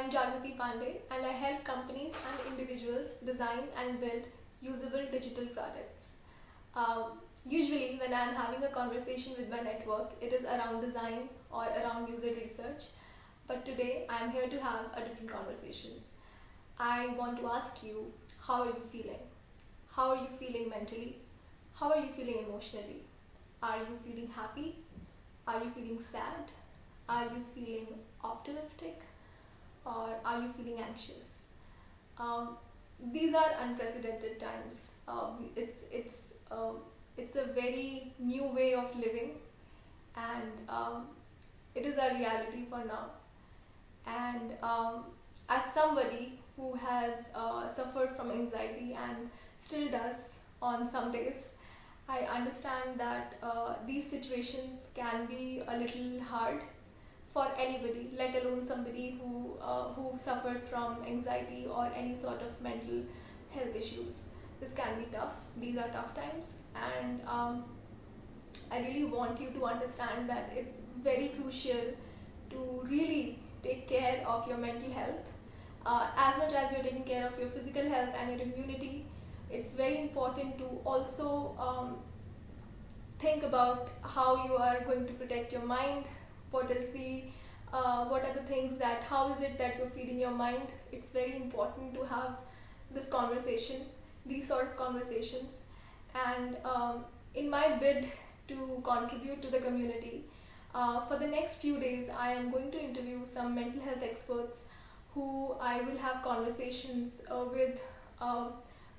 I'm Jagriti and I help companies and individuals design and build usable digital products. Usually, when I'm having a conversation with my network, it is around design or around user research. But today, I'm here to have a different conversation. I want to ask you, how are you feeling? How are you feeling mentally? How are you feeling emotionally? Are you feeling happy? Are you feeling sad? Are you feeling optimistic? Or are you feeling anxious? Um, these are unprecedented times. It's a very new way of living, and it is a reality for now. And as somebody who has suffered from anxiety and still does on some days, I understand that these situations can be a little hard for anybody, let alone somebody who suffers from anxiety or any sort of mental health issues. This can be tough. These are tough times, and I really want you to understand that it's very crucial to really take care of your mental health. As much as you're taking care of your physical health and your immunity, it's very important to also think about how you are going to protect your mind. What are the things that, how is it that you're feeding your mind? It's very important to have this conversation, these sort of conversations. And in my bid to contribute to the community, for the next few days I am going to interview some mental health experts who I will have conversations with uh,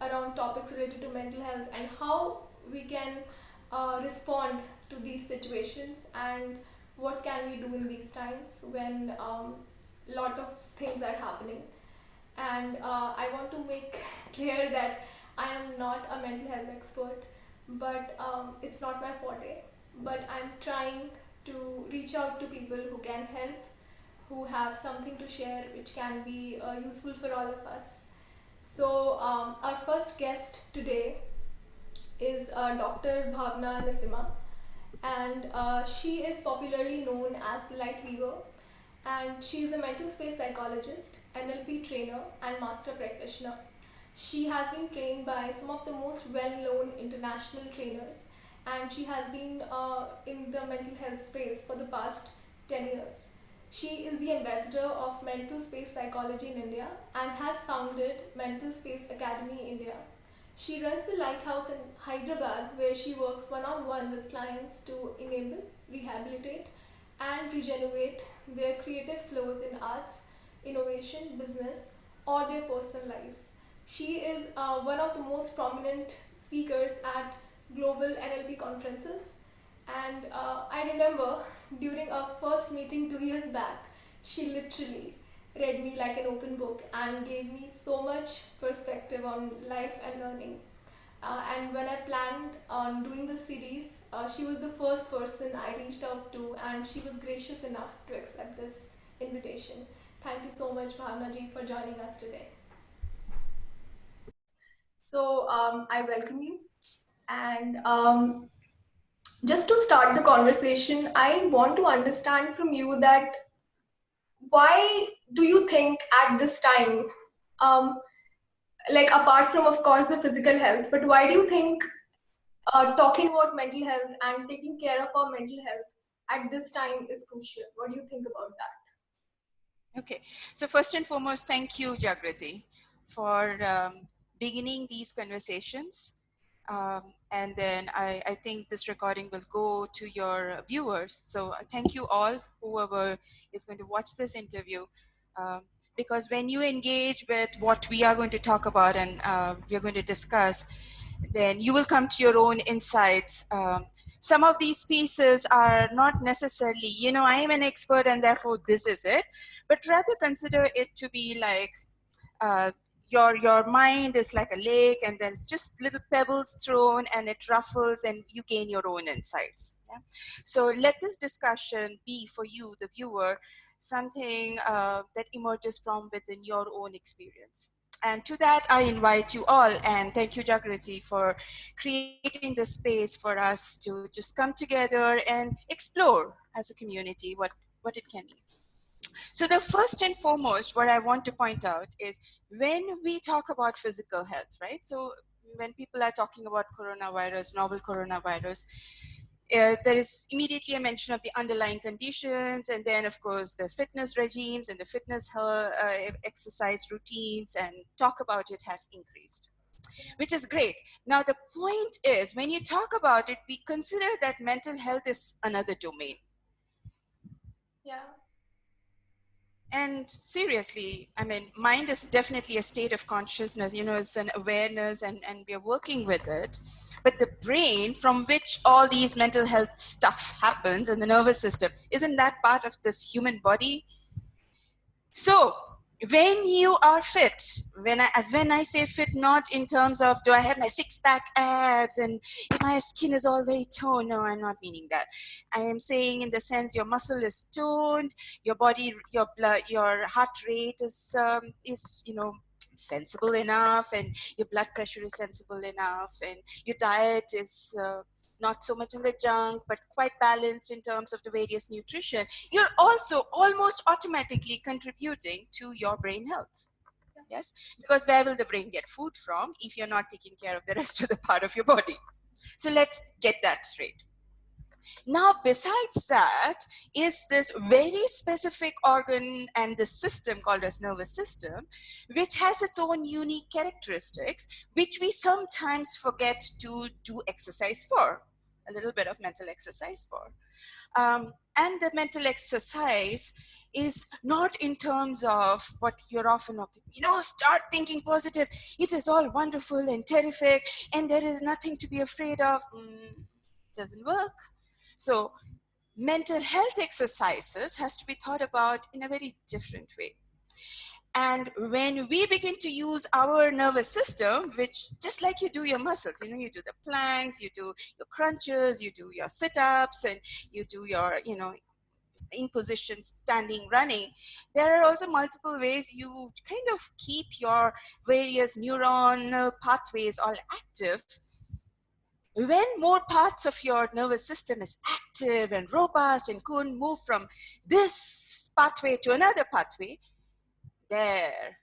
around topics related to mental health and how we can respond to these situations, and what can we do in these times when lot of things are happening. And I want to make clear that I am not a mental health expert, but it's not my forte. But I'm trying to reach out to people who can help, who have something to share which can be useful for all of us. So, our first guest today is Dr. Bhavana Nissima, and she is popularly known as the Light Weaver, and she is a mental space psychologist, NLP trainer, and master practitioner. She has been trained by some of the most well-known international trainers, and she has been in the mental health space for the past 10 years. She is the ambassador of Mental Space Psychology in India and has founded Mental Space Academy India. She runs the Lighthouse in Hyderabad, where she works one on one with clients to enable, rehabilitate, and regenerate their creative flows in arts, innovation, business, or their personal lives. She is one of the most prominent speakers at global NLP conferences. And I remember during our first meeting 2 years back, she literally read me like an open book and gave me so much perspective on life and learning. And when I planned on doing this series, she was the first person I reached out to, and she was gracious enough to accept this invitation. Thank you so much, Bhavna ji, for joining us today. So I welcome you. And just to start the conversation, I want to understand from you that why do you think at this time, um, like apart from of course the physical health, but why do you think talking about mental health and taking care of our mental health at this time is crucial? What do you think about that? Okay, so first and foremost, thank you, Jagriti, for beginning these conversations. And then I think this recording will go to your viewers. So thank you all, whoever is going to watch this interview. Because when you engage with what we are going to talk about and we're going to discuss, then you will come to your own insights. Some of these pieces are not necessarily, I am an expert and therefore this is it, but rather consider it to be like your mind is like a lake and there's just little pebbles thrown and it ruffles and you gain your own insights. Yeah? So let this discussion be for you, the viewer, something that emerges from within your own experience. And to that, I invite you all, and thank you, Jagriti, for creating this space for us to just come together and explore as a community what it can be. So the first and foremost, what I want to point out is when we talk about physical health, right? So when people are talking about coronavirus, novel coronavirus, there is immediately a mention of the underlying conditions, and then of course the fitness regimes and the fitness exercise routines and talk about it has increased, which is great. Now the point is, when you talk about it, we consider that mental health is another domain. Yeah. And seriously, I mean, mind is definitely a state of consciousness, it's an awareness, and we are working with it. But the brain, from which all these mental health stuff happens, and the nervous system, isn't that part of this human body? So when you are fit, when I say fit, not in terms of do I have my six-pack abs and my skin is all very toned. No, I'm not meaning that. I am saying in the sense your muscle is toned, your body, your blood, your heart rate is sensible enough, and your blood pressure is sensible enough, and your diet is not so much in the junk, but quite balanced in terms of the various nutrition. You're also almost automatically contributing to your brain health. Yes, because where will the brain get food from if you're not taking care of the rest of the part of your body? So let's get that straight. Now, besides that, is this very specific organ and the system called as nervous system, which has its own unique characteristics, which we sometimes forget to do exercise for, a little bit of mental exercise for. And the mental exercise is not in terms of what you're often, start thinking positive. It is all wonderful and terrific, and there is nothing to be afraid of. Doesn't work. So mental health exercises has to be thought about in a very different way. And when we begin to use our nervous system, which just like you do your muscles, you do the planks, you do your crunches, you do your sit-ups, and you do your, in position, standing, running, there are also multiple ways you kind of keep your various neuronal pathways all active. When more parts of your nervous system is active and robust and can move from this pathway to another pathway, there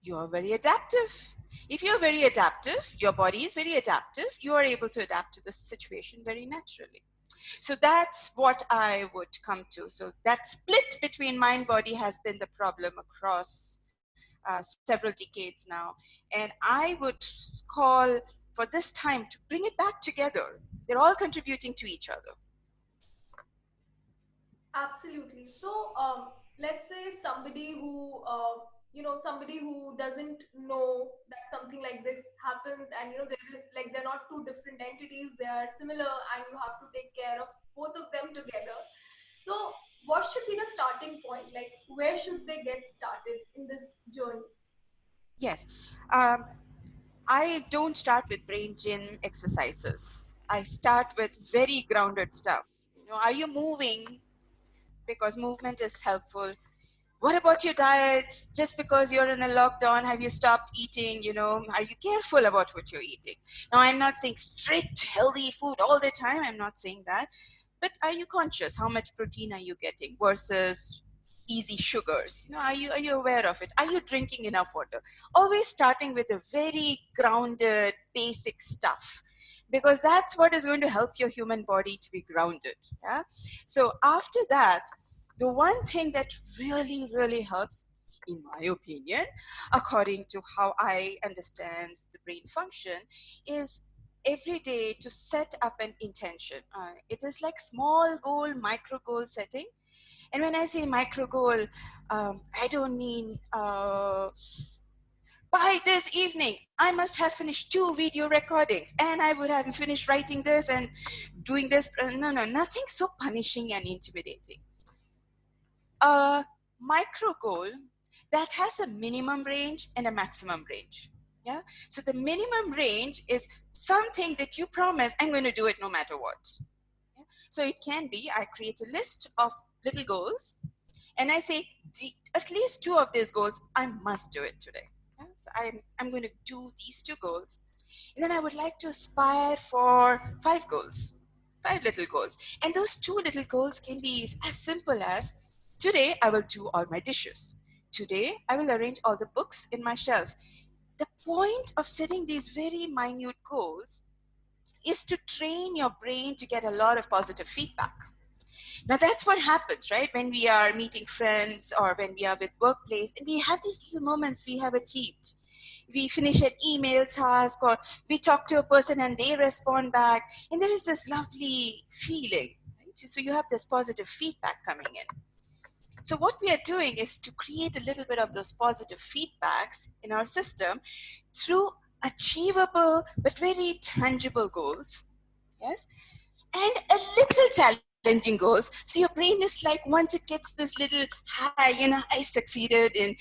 you are very adaptive. If you're very adaptive, your body is very adaptive, you are able to adapt to the situation very naturally. So that's what I would come to. So that split between mind body has been the problem across several decades now. And I would call for this time to bring it back together. They're all contributing to each other. Absolutely. So, let's say somebody who doesn't know that something like this happens, and there is like they're not two different entities; they are similar, and you have to take care of both of them together. So, what should be the starting point? Like, where should they get started in this journey? Yes. I don't start with brain gym exercises. I start with very grounded stuff. Are you moving? Because movement is helpful. What about your diet? Just because you're in a lockdown, have you stopped eating? Are you careful about what you're eating? Now, I'm not saying strict healthy food all the time. I'm not saying that. But are you conscious? How much protein are you getting versus easy sugars? Are you aware of it? Are you drinking enough water? Always starting with a very grounded, basic stuff, because that's what is going to help your human body to be grounded. Yeah. So after that, the one thing that really, really helps, in my opinion, according to how I understand the brain function, is every day to set up an intention. It is like small goal, micro goal setting. And when I say micro goal, I don't mean by this evening, I must have finished 2 video recordings, and I would have finished writing this and doing this. No, nothing so punishing and intimidating. A micro goal that has a minimum range and a maximum range. Yeah. So the minimum range is something that you promise, I'm going to do it no matter what. Yeah? So it can be, I create a list of little goals, and I say at least 2 of these goals I must do it today. Yeah? So I'm going to do these 2 goals, and then I would like to aspire for 5 goals, 5 little goals. And those 2 little goals can be as simple as Today, I will do all my dishes. Today, I will arrange all the books in my shelf. The point of setting these very minute goals is to train your brain to get a lot of positive feedback. Now that's what happens, right? When we are meeting friends or when we are with workplace, and we have these little moments we have achieved. We finish an email task or we talk to a person and they respond back, and there is this lovely feeling, right? So you have this positive feedback coming in. So what we are doing is to create a little bit of those positive feedbacks in our system through achievable but very tangible goals. Yes, and a little challenging goals. So your brain is like, once it gets this little high, I succeeded in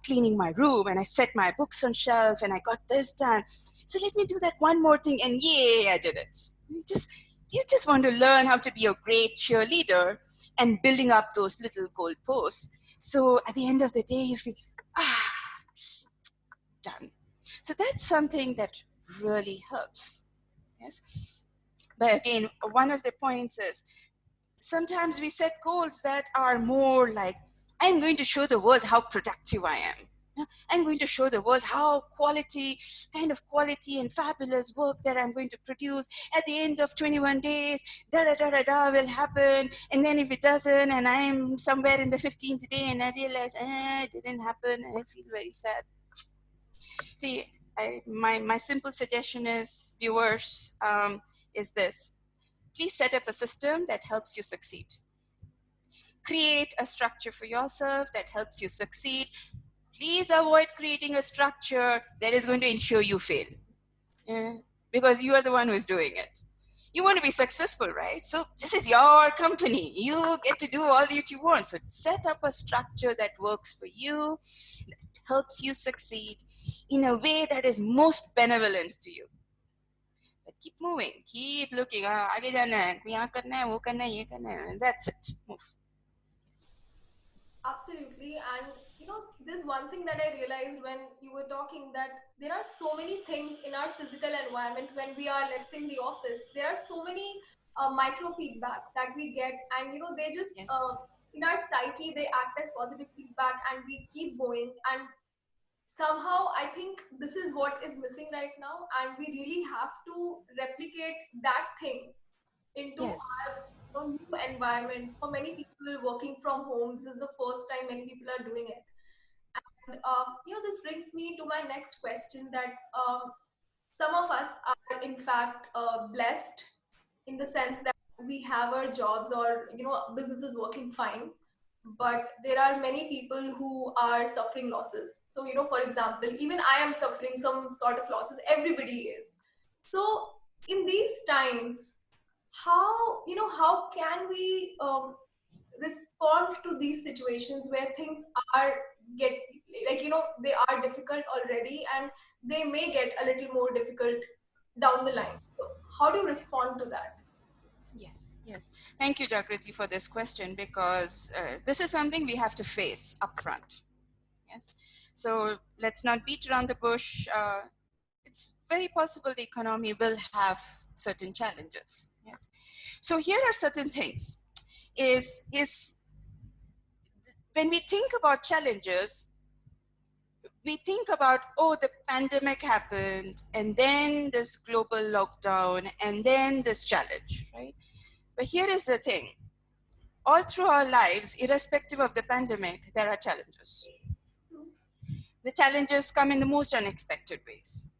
cleaning my room and I set my books on shelf and I got this done. So let me do that one more thing and yay, I did it. You just want to learn how to be a great cheerleader and building up those little goal posts. So at the end of the day, you feel, done. So that's something that really helps. Yes. But again, one of the points is sometimes we set goals that are more like, I'm going to show the world how productive I am. I'm going to show the world how kind of quality and fabulous work that I'm going to produce at the end of 21 days, will happen. And then if it doesn't, and I'm somewhere in the 15th day and I realize, it didn't happen, and I feel very sad. See, my simple suggestion is, viewers, is this. Please set up a system that helps you succeed. Create a structure for yourself that helps you succeed. Please avoid creating a structure that is going to ensure you fail. Yeah? Because you are the one who is doing it. You want to be successful, right? So this is your company. You get to do all that you want. So set up a structure that works for you, that helps you succeed in a way that is most benevolent to you. But keep moving, keep looking. आगे जाना है, यहाँ करना है, वो करना है, ये करना है. That's it. Move. Absolutely. And there's one thing that I realized when you were talking, that there are so many things in our physical environment when we are, let's say, in the office. There are so many micro feedback that we get, and they just Yes. in our psyche they act as positive feedback, and we keep going. And somehow I think this is what is missing right now, and we really have to replicate that thing into Yes. our new environment. For many people working from home, this is the first time many people are doing it. And this brings me to my next question, that some of us are in fact blessed in the sense that we have our jobs, or business is working fine, but there are many people who are suffering losses. So for example, even I am suffering some sort of losses, everybody is. So in these times, how can we respond to these situations where things are get like they are difficult already, and they may get a little more difficult down the line? Yes. So how do you respond to Yes. that? Yes. Yes. Thank you, Jagriti, for this question, because this is something we have to face upfront. Yes. So let's not beat around the bush. It's very possible the economy will have certain challenges. Yes. So here are certain things. Is when we think about challenges, we think about, oh, the pandemic happened, and then this global lockdown, and then this challenge, right? But here is the thing. All through our lives, irrespective of the pandemic, there are challenges. The challenges come in the most unexpected ways.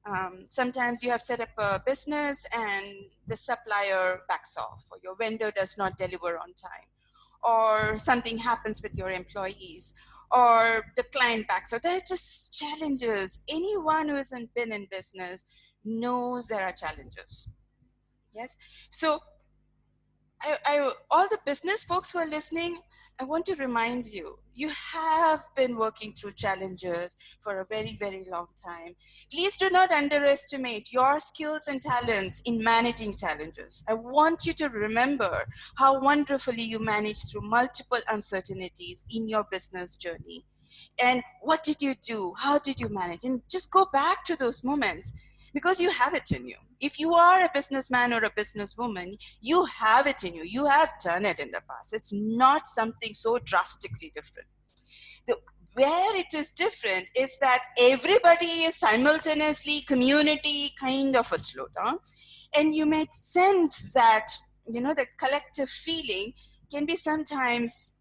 Sometimes you have set up a business and the supplier backs off, or your vendor does not deliver on time, or something happens with your employees, or the client backs off. There are just challenges. Anyone who hasn't been in business knows there are challenges. Yes. So all the business folks who are listening, I want to remind you, you have been working through challenges for a very, very long time. Please do not underestimate your skills and talents in managing challenges. I want you to remember how wonderfully you managed through multiple uncertainties in your business journey. And what did you do? How did you manage? And just go back to those moments. because you have it in you. If you are a businessman or a businesswoman, you have it in you. You have done it in the past. It's not something so drastically different. The, where it is different is that everybody is simultaneously community kind of a slowdown, and you may sense that, the collective feeling can be sometimes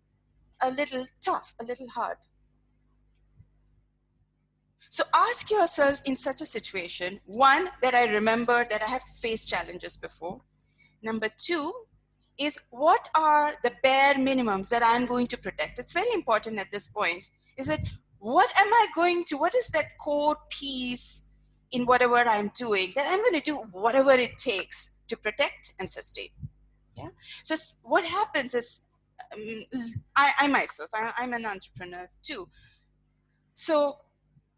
a little tough, a little hard. So ask yourself in such a situation, one, that I remember that I have faced challenges before. Number two is, what are the bare minimums that I'm going to protect? It's very important at this point. Is that what is that core piece in whatever I'm doing that I'm going to do whatever it takes to protect and sustain? Yeah. So what happens is, I myself, I'm an entrepreneur too. So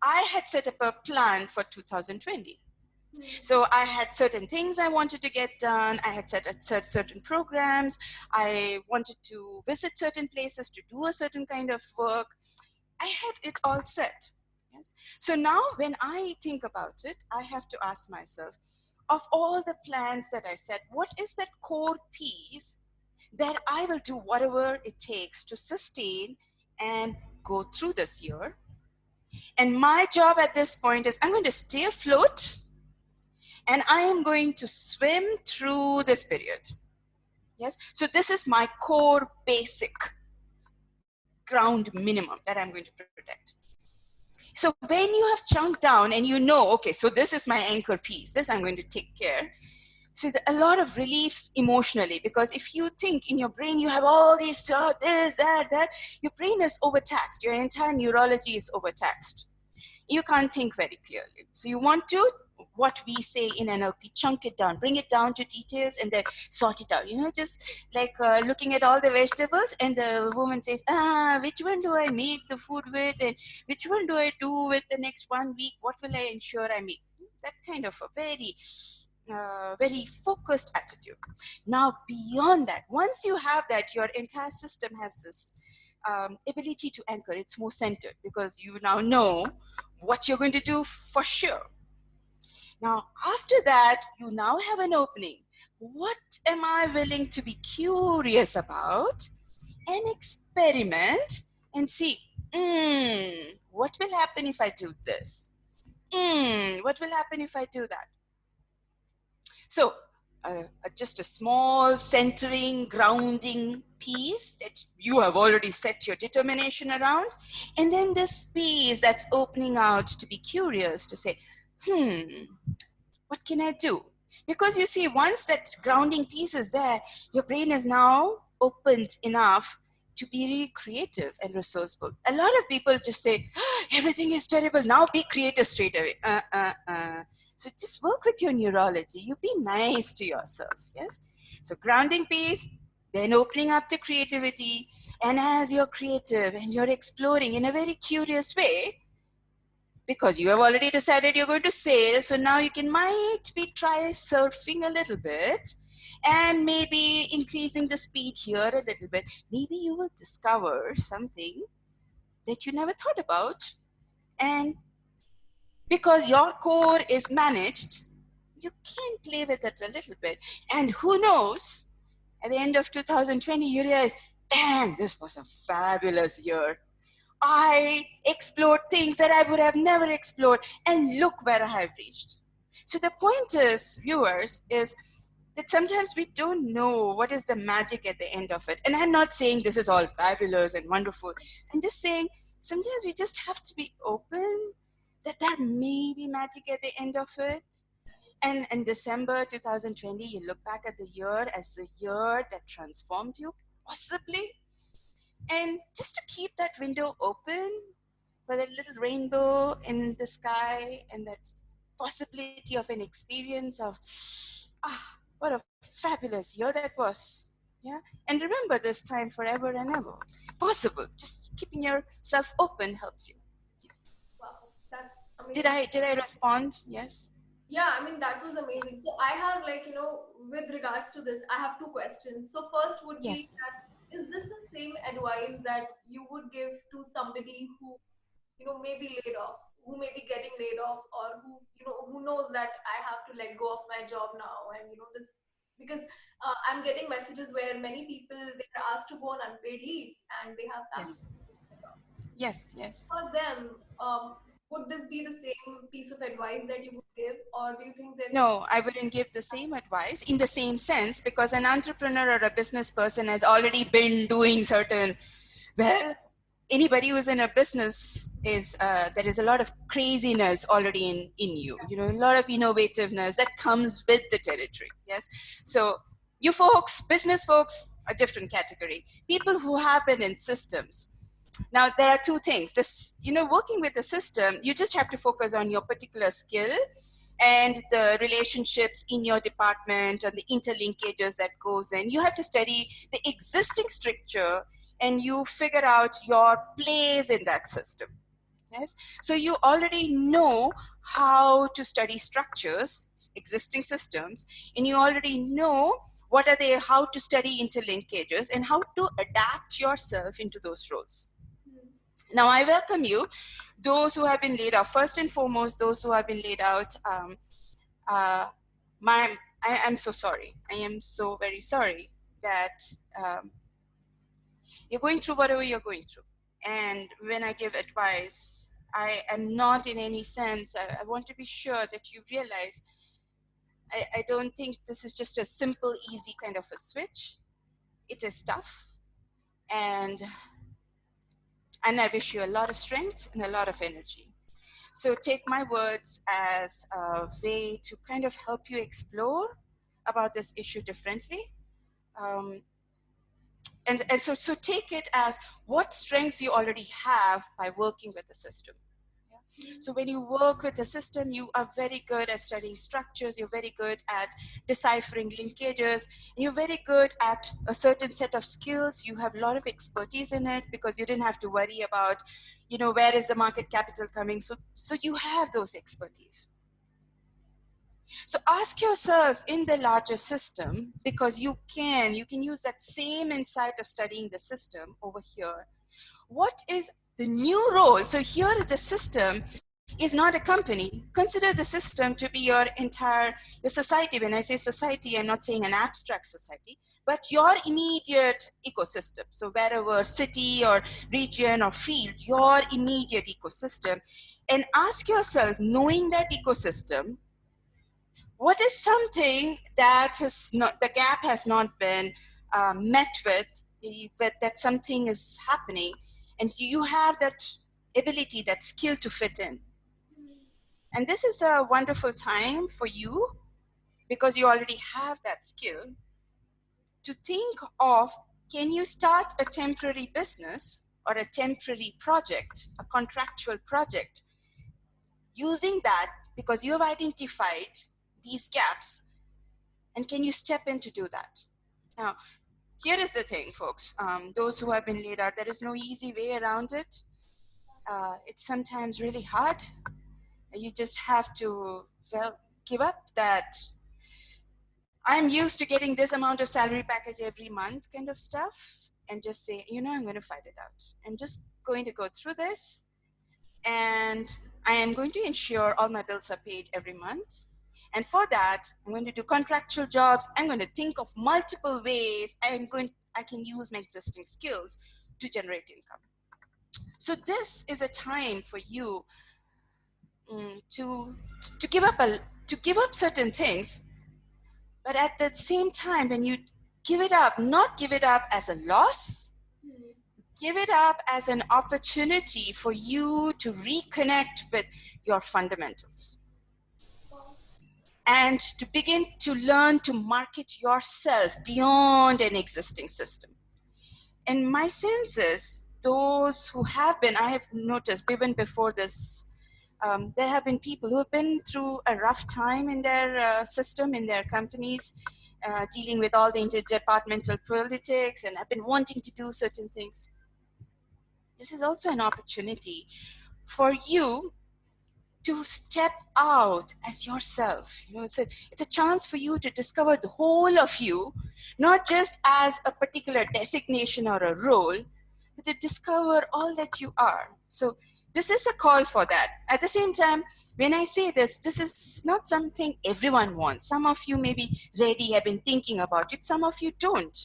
I had set up a plan for 2020. So I had certain things I wanted to get done. I had set certain programs. I wanted to visit certain places to do a certain kind of work. I had it all set. Yes. So now when I think about it, I have to ask myself, of all the plans that I set, what is that core piece that I will do whatever it takes to sustain and go through this year? And my job at this point is, I'm going to stay afloat and I am going to swim through this period. Yes. So this is my core basic ground minimum that I'm going to protect. So when you have chunked down and okay, so this is my anchor piece, this I'm going to take care. So a lot of relief emotionally, because if you think in your brain you have all these this, that, your brain is overtaxed. Your entire neurology is overtaxed. You can't think very clearly. So you want to, what we say in NLP, chunk it down, bring it down to details and then sort it out. Just like looking at all the vegetables, and the woman says, which one do I make the food with, and which one do I do with the next 1 week? What will I ensure I make? That kind of a very focused attitude. Now, beyond that, once you have that, your entire system has this ability to anchor. It's more centered because you now know what you're going to do for sure. Now, after that, you now have an opening. What am I willing to be curious about and experiment and see, what will happen if I do this? What will happen if I do that? So just a small centering, grounding piece that you have already set your determination around. And then this space that's opening out to be curious, to say, what can I do? Because you see, once that grounding piece is there, your brain is now opened enough to be really creative and resourceful. A lot of people just say, everything is terrible, now be creative straight away. So just work with your neurology. You be nice to yourself, yes? So grounding piece, then opening up to creativity. And as you're creative and you're exploring in a very curious way, because you have already decided you're going to sail, so now you might be try surfing a little bit and maybe increasing the speed here a little bit. Maybe you will discover something that you never thought about. And because your core is managed, you can play with it a little bit. And who knows, at the end of 2020, you realize, damn, this was a fabulous year. I explored things that I would have never explored, and look where I have reached. So the point is, viewers, is that sometimes we don't know what is the magic at the end of it. And I'm not saying this is all fabulous and wonderful. I'm just saying sometimes we just have to be open that there may be magic at the end of it. And in December 2020, you look back at the year as the year that transformed you, possibly. And just to keep that window open for that little rainbow in the sky and that possibility of an experience of, what a fabulous year that was. Yeah. And remember this time forever and ever. Possible. Just keeping yourself open helps you. Yes. Wow, that's amazing. Did I respond? Yes. Yeah, I mean, that was amazing. So I have, like, with regards to this, I have two questions. So first would be Yes. that, is this the same advice that you would give to somebody who, may be laid off? who may be getting laid off, or who, who knows that I have to let go of my job now, and this, because I'm getting messages where many people, they're asked to go on unpaid leaves and they have family. Yes. Yes. Yes. For them, would this be the same piece of advice that you would give, or do you think there's No, I wouldn't give the same advice in the same sense, because an entrepreneur or a business person has already been doing certain, well, anybody who's in a business is, there is a lot of craziness already in you, a lot of innovativeness that comes with the territory. Yes. So you folks, business folks, a different category. People who have been in systems. Now, there are two things. This, working with the system, you just have to focus on your particular skill and the relationships in your department and the interlinkages that goes in. You have to study the existing structure and you figure out your place in that system. Yes. So you already know how to study structures, existing systems, and you already know what are they, how to study interlinkages and how to adapt yourself into those roles. Now, I welcome you, those who have been laid out. First and foremost, those who have been laid out, I'm so sorry. I am so very sorry that you're going through whatever you're going through. And when I give advice, I am not in any sense, I want to be sure that you realize, I don't think this is just a simple, easy kind of a switch. It is tough. And I wish you a lot of strength and a lot of energy. So take my words as a way to kind of help you explore about this issue differently. And so take it as what strengths you already have by working with the system. So when you work with the system, you are very good at studying structures, you're very good at deciphering linkages, and you're very good at a certain set of skills. You have a lot of expertise in it because you didn't have to worry about, where is the market capital coming. So you have those expertise. So ask yourself in the larger system, because you can use that same insight of studying the system over here. What is the new role? So here the system is not a company. Consider the system to be your society. When I say society, I'm not saying an abstract society, but your immediate ecosystem. So wherever city or region or field, your immediate ecosystem. And ask yourself, knowing that ecosystem, what is something that the gap has not been met with, that something is happening, and you have that ability, that skill to fit in. And this is a wonderful time for you, because you already have that skill, to think of, can you start a temporary business or a temporary project, a contractual project, using that because you have identified these gaps, and can you step in to do that? Now, here is the thing, folks. Those who have been laid out, there is no easy way around it. It's sometimes really hard. You just have to, give up that I'm used to getting this amount of salary package every month kind of stuff, and just say, I'm going to fight it out. I'm just going to go through this, and I am going to ensure all my bills are paid every month. And for that, I'm going to do contractual jobs. I'm going to think of multiple ways I can use my existing skills to generate income. So this is a time for you to give up certain things, but at the same time, when you give it up, not give it up as a loss, give it up as an opportunity for you to reconnect with your fundamentals. And to begin to learn to market yourself beyond an existing system. And my sense is, those who have been, I have noticed even before this, there have been people who have been through a rough time in their system, in their companies, dealing with all the interdepartmental politics, and have been wanting to do certain things. This is also an opportunity for you to step out as yourself. It's a chance for you to discover the whole of you, not just as a particular designation or a role, but to discover all that you are. So this is a call for that. At the same time, when I say this, this is not something everyone wants. Some of you may be ready, have been thinking about it. Some of you don't.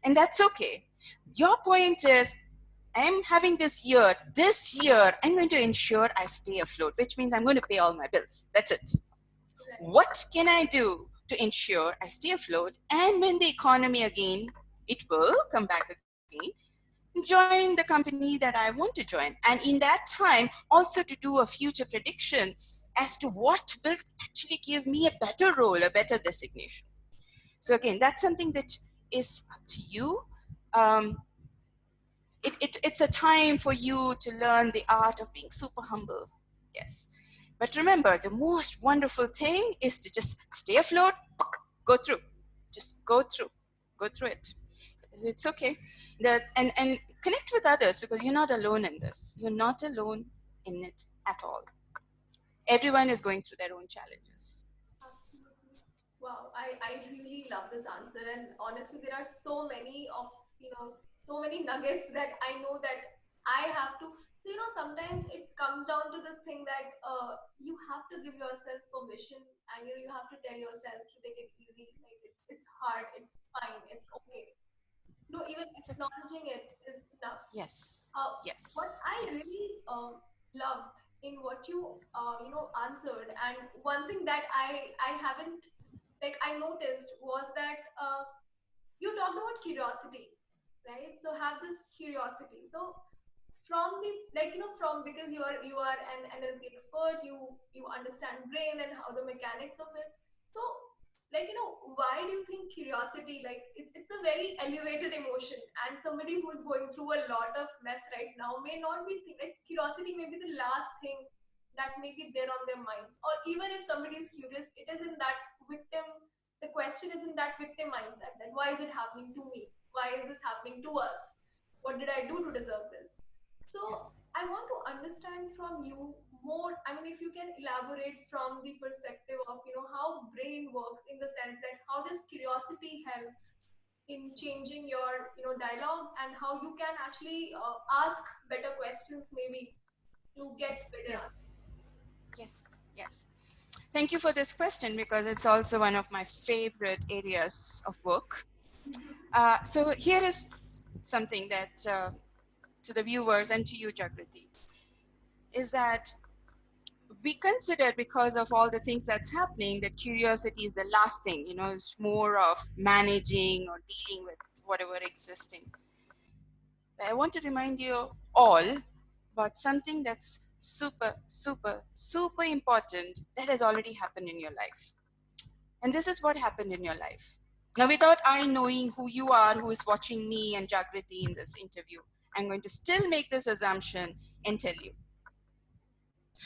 And that's okay. Your point is, I'm having this year, I'm going to ensure I stay afloat, which means I'm going to pay all my bills. That's it. What can I do to ensure I stay afloat? And when the economy again, it will come back again, join the company that I want to join. And in that time, also to do a future prediction as to what will actually give me a better role, a better designation. So again, that's something that is up to you. It's a time for you to learn the art of being super humble. Yes. But remember, the most wonderful thing is to just stay afloat, go through. Just go through it. It's okay. And connect with others, because you're not alone in this. You're not alone in it at all. Everyone is going through their own challenges. Absolutely. Wow, I really love this answer. And honestly, there are so many of, so many nuggets that I know that I have to. So, sometimes it comes down to this thing that you have to give yourself permission, and, you have to tell yourself to take it easy. Like, it's hard, it's fine, it's okay. No, even It's okay. acknowledging it is enough. Yes. What Yes. I Yes. really loved in what you answered, and one thing that I haven't, like, I noticed was that you talked about curiosity, right? So have this curiosity. So from the, like, from, because you are an NLP expert, you understand brain and how the mechanics of it. So, like, why do you think curiosity, like, it's a very elevated emotion, and somebody who is going through a lot of mess right now may not be like, curiosity may be the last thing that may be there on their minds, or even if somebody is curious, it is in that victim, the question is in that victim mindset, that why is it happening to me, why is this happening to us, what did I do to deserve this? So Yes. I want to understand from you more. I mean, if you can elaborate from the perspective of, how brain works, in the sense that how does curiosity helps in Yes. changing your, dialogue, and how you can actually ask better questions, maybe, to get Yes. better Yes. answers. Yes. Yes. Thank you for this question, because it's also one of my favorite areas of work. So here is something that to the viewers and to you, Jagriti, is that we consider, because of all the things that's happening, that curiosity is the last thing, it's more of managing or dealing with whatever existing. But I want to remind you all about something that's super, super, super important that has already happened in your life. And this is what happened in your life. Now, without I knowing who you are, who is watching me and Jagriti in this interview, I'm going to still make this assumption and tell you.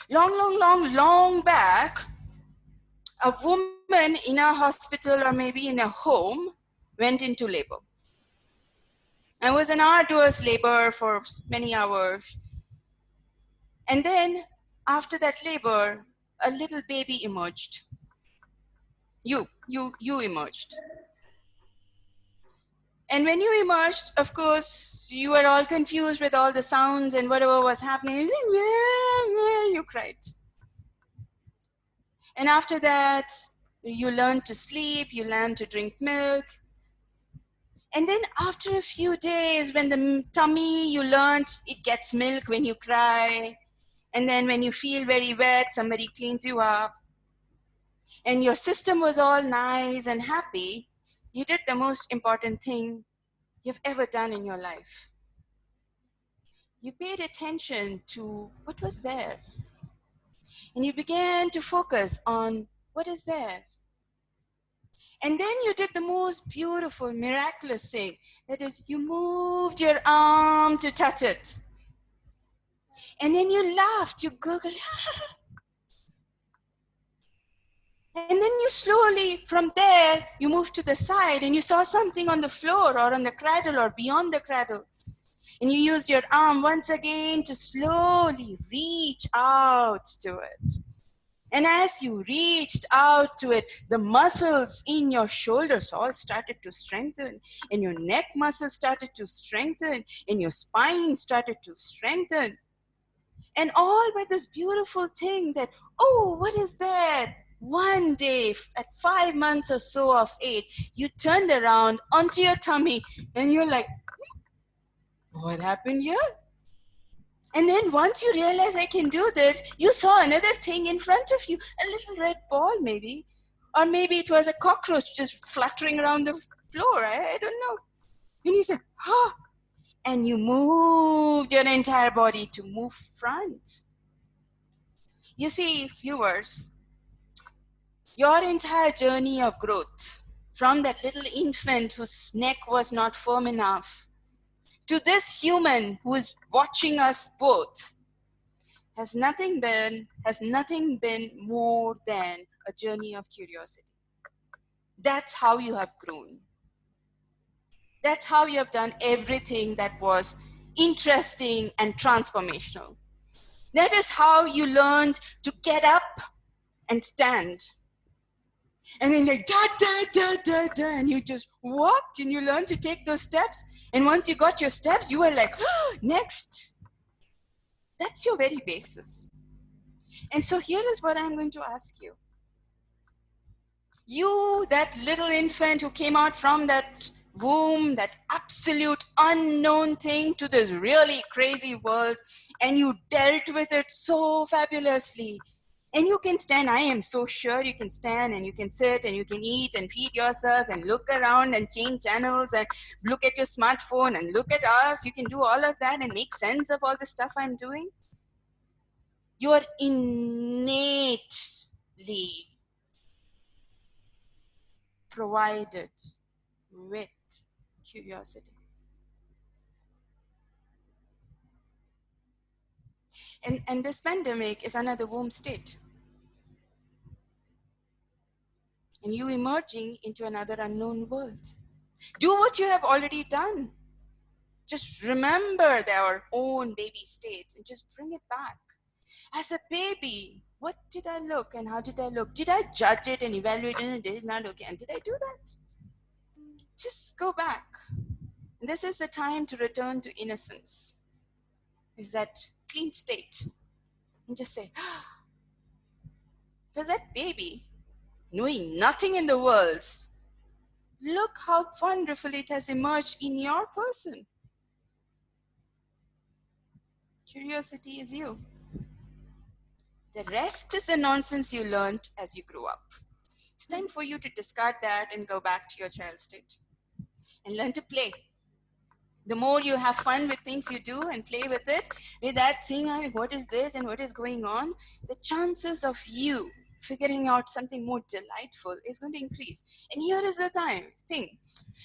Long, long, long, long back, a woman in a hospital or maybe in a home went into labor. It was an arduous labor for many hours. And then, after that labor, a little baby emerged. You emerged. And when you emerged, of course, you were all confused with all the sounds and whatever was happening. You cried. And after that, you learned to sleep, you learned to drink milk. And then after a few days, when the tummy, you learned it gets milk when you cry. And then when you feel very wet, somebody cleans you up. And your system was all nice and happy. You did the most important thing you've ever done in your life. You paid attention to what was there. And you began to focus on what is there. And then you did the most beautiful, miraculous thing. That is, you moved your arm to touch it. And then you laughed, you gurgled. And then you slowly, from there, you moved to the side and you saw something on the floor or on the cradle or beyond the cradle. And you used your arm once again to slowly reach out to it. And as you reached out to it, the muscles in your shoulders all started to strengthen, and your neck muscles started to strengthen, and your spine started to strengthen. And all by this beautiful thing that, oh, what is that? One day, at 5 months or so of age, you turned around onto your tummy and you're like, what happened here? And then once you realize I can do this, you saw another thing in front of you, a little red ball maybe. Or maybe it was a cockroach just fluttering around the floor. I don't know. And you said, huh. And you moved your entire body to move front. You see, viewers, your entire journey of growth, from that little infant whose neck was not firm enough, to this human who is watching us both, has nothing been more than a journey of curiosity. That's how you have grown. That's how you have done everything that was interesting and transformational. That is how you learned to get up and stand. And then like da da da da da, and you just walked and you learned to take those steps. And once you got your steps, you were like, oh, next. That's your very basis. And so here is what I'm going to ask you. You, that little infant who came out from that womb, that absolute unknown thing to this really crazy world, and you dealt with it so fabulously. And you can stand, I am so sure you can stand and you can sit and you can eat and feed yourself and look around and change channels and look at your smartphone and look at us. You can do all of that and make sense of all the stuff I'm doing. You are innately provided with curiosity. And this pandemic is another womb state. And you emerging into another unknown world. Do what you have already done. Just remember their own baby state and just bring it back. As a baby, what did I look and how did I look? Did I judge it and evaluate it? Did it not look? And did I do that? Just go back. This is the time to return to innocence. Is that clean state. And just say, does that baby, knowing nothing in the world, look how wonderfully it has emerged in your person. Curiosity is you. The rest is the nonsense you learned as you grew up. It's time for you to discard that and go back to your child state and learn to play. The more you have fun with things you do and play with it, with that thing, what is this and what is going on, the chances of you figuring out something more delightful is going to increase. And here is the thing.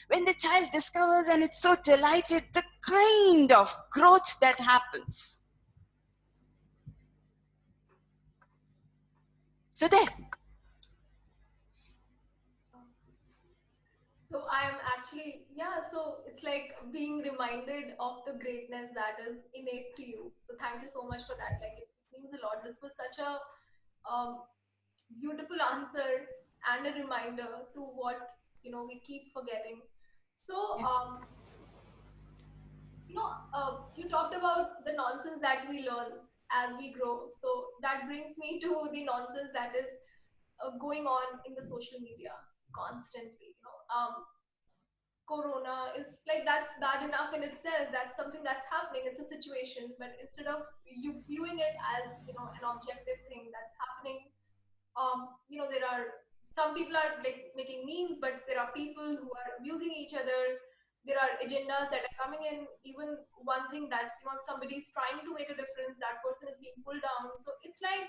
When the child discovers and it's so delighted, the kind of growth that happens. So there. So I am actually, yeah, so it's like being reminded of the greatness that is innate to you. So thank you so much for that. Like, it means a lot. This was such a um, beautiful answer and a reminder to what, we keep forgetting. So, Yes. you talked about the nonsense that we learn as we grow. So that brings me to the nonsense that is going on in the social media constantly. Corona is like, that's bad enough in itself. That's something that's happening. It's a situation, but instead of you viewing it as an objective thing that's happening, there are some people are like making memes, but there are people who are abusing each other. There are agendas that are coming in. Even one thing that's, if somebody's trying to make a difference, that person is being pulled down. So it's like,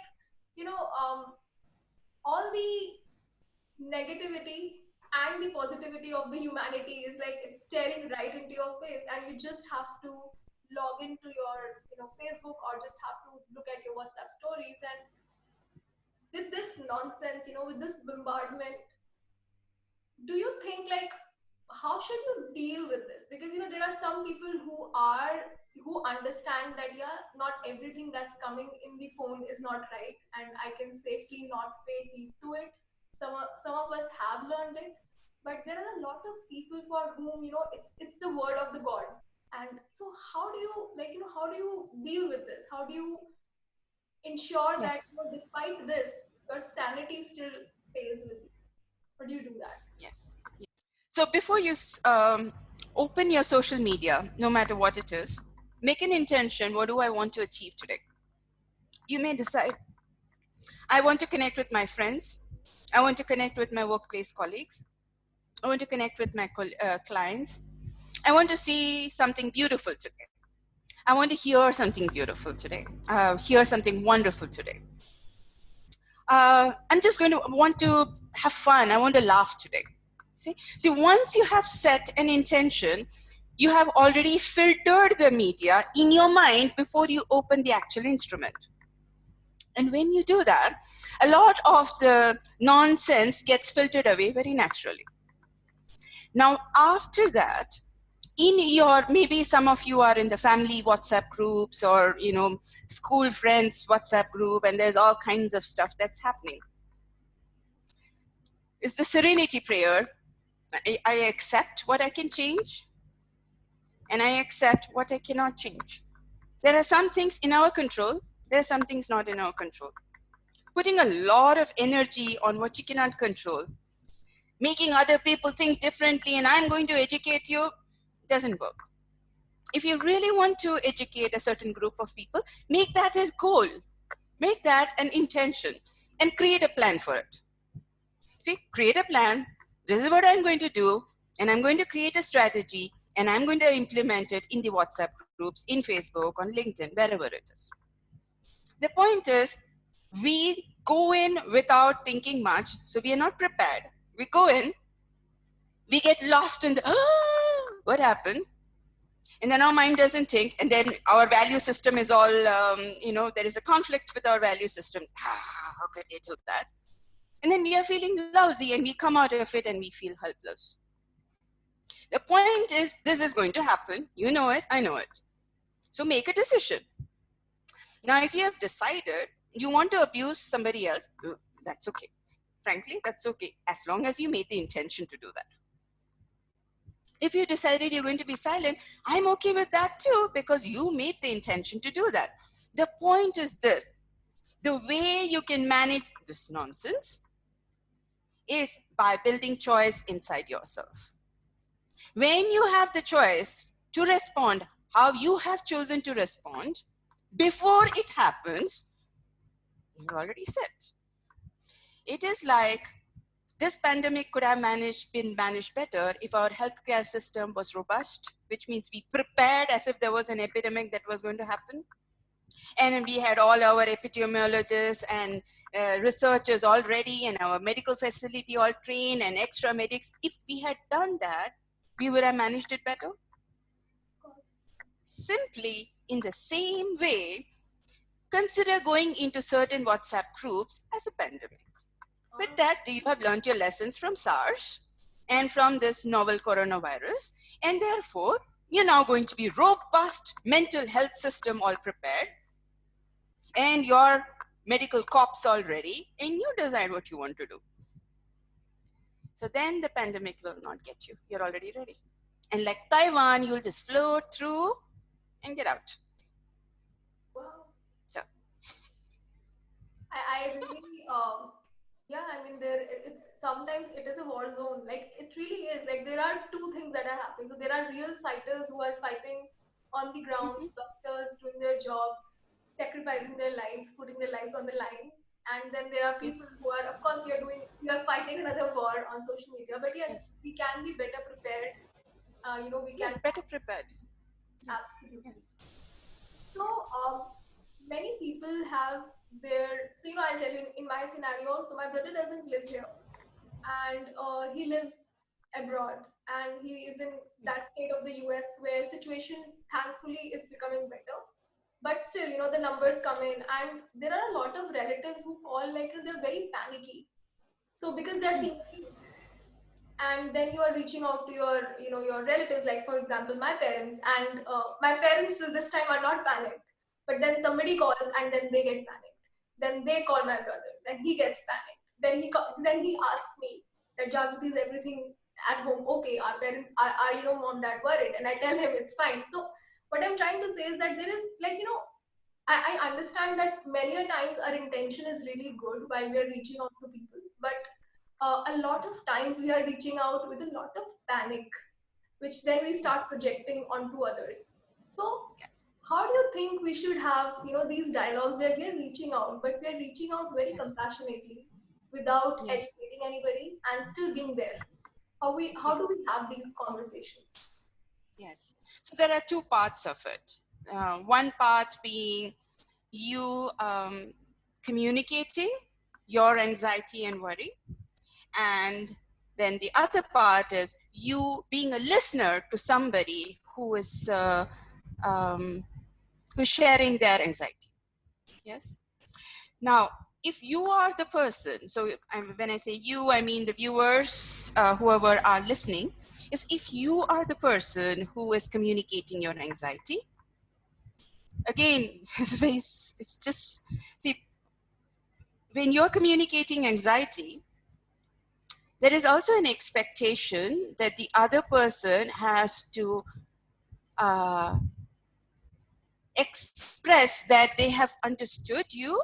all the negativity and the positivity of the humanity is like it's staring right into your face, and you just have to log into your Facebook, or just have to look at your WhatsApp stories. And with this nonsense, with this bombardment, do you think, like, how should you deal with this? Because there are some people who understand that, yeah, not everything that's coming in the phone is not right, and I can safely not pay heed to it. Some of us have learned it, but there are a lot of people for whom it's the word of the god. And so how do you, how do you deal with this? How do you ensure that, Yes. despite this, your sanity still stays with you? How do you do that? Yes. So before you open your social media, no matter what it is, make an intention. What do I want to achieve today? You may decide, I want to connect with my friends. I want to connect with my workplace colleagues. I want to connect with my clients. I want to see something beautiful today. I want to hear something beautiful today. Hear something wonderful today. I'm just going to want to have fun. I want to laugh today. See, once you have set an intention, you have already filtered the media in your mind before you open the actual instrument. And when you do that, a lot of the nonsense gets filtered away very naturally. Now, after that, in your, maybe some of you are in the family WhatsApp groups, or school friends WhatsApp group, and there's all kinds of stuff that's happening. It's the serenity prayer. I accept what I can change, and I accept what I cannot change. There are some things in our control, there are some things not in our control. Putting a lot of energy on what you cannot control, making other people think differently, and I'm going to educate you, doesn't work. If you really want to educate a certain group of people, make that a goal, make that an intention, and create a plan for it. See, create a plan. This is what I'm going to do, and I'm going to create a strategy, and I'm going to implement it in the WhatsApp groups, in Facebook, on LinkedIn, wherever it is. The point is, we go in without thinking much, so we are not prepared. We go in, we get lost in the, what happened? And then our mind doesn't think, and then our value system is all, there is a conflict with our value system. How could they do that? And then we are feeling lousy, and we come out of it and we feel helpless. The point is, this is going to happen. You know it, I know it. So make a decision. Now, if you have decided you want to abuse somebody else, that's okay. Frankly, that's okay, as long as you made the intention to do that. If you decided you're going to be silent, I'm okay with that too, because you made the intention to do that. The point is this: the way you can manage this nonsense is by building choice inside yourself. When you have the choice to respond how you have chosen to respond, before it happens, you're already set. It is like, this pandemic could have been managed better if our healthcare system was robust, which means we prepared as if there was an epidemic that was going to happen. And we had all our epidemiologists and researchers all ready, and our medical facility all trained, and extra medics. If we had done that, we would have managed it better. Simply in the same way, consider going into certain WhatsApp groups as a pandemic. With that, you have learned your lessons from SARS and from this novel coronavirus, and therefore, you're now going to be robust mental health system all prepared, and your medical cops all ready, and you decide what you want to do. So then the pandemic will not get you. You're already ready. And like Taiwan, you'll just float through and get out. Wow. So I really, yeah, I mean, it's sometimes it is a war zone. Like, it really is. Like, there are two things that are happening. So, there are real fighters who are fighting on the ground, doctors doing their job, sacrificing their lives, putting their lives on the lines. And then there are people yes, who are, of course, we are fighting another war on social media. But yes, yes, we can be better prepared. We can yes, better prepared. Yes, absolutely. yes, So, many people have so I'll tell you in my scenario. So, my brother doesn't live here, and he lives abroad, and he is in that state of the US where situation thankfully is becoming better. But still, the numbers come in, and there are a lot of relatives who call, like, they're very panicky. So, because they're seeing the news, and then you are reaching out to your relatives, like for example my parents, and my parents till this time are not panicked, but then somebody calls and then they get panicked, then they call my brother, then he gets panicked, then he asks me that, Jagriti, is everything at home okay? Our parents are mom, dad worried? And I tell him it's fine. So what I'm trying to say is that there is, like, I understand that many a times our intention is really good while we are reaching out to people, but a lot of times we are reaching out with a lot of panic, which then we start Yes. projecting onto others. So, Yes. how do you think we should have, these dialogues where we are reaching out, but we are reaching out very Yes. compassionately, without Yes. educating anybody and still being there? How do Yes. we have these conversations? Yes. So there are two parts of it. One part being you communicating your anxiety and worry, and then the other part is you being a listener to somebody um, who's sharing their anxiety. Yes. Now, if you are the person, so when I say you, I mean the viewers, whoever are listening, is if you are the person who is communicating your anxiety, again, it's just, see, when you're communicating anxiety, there is also an expectation that the other person has to uh, express that they have understood you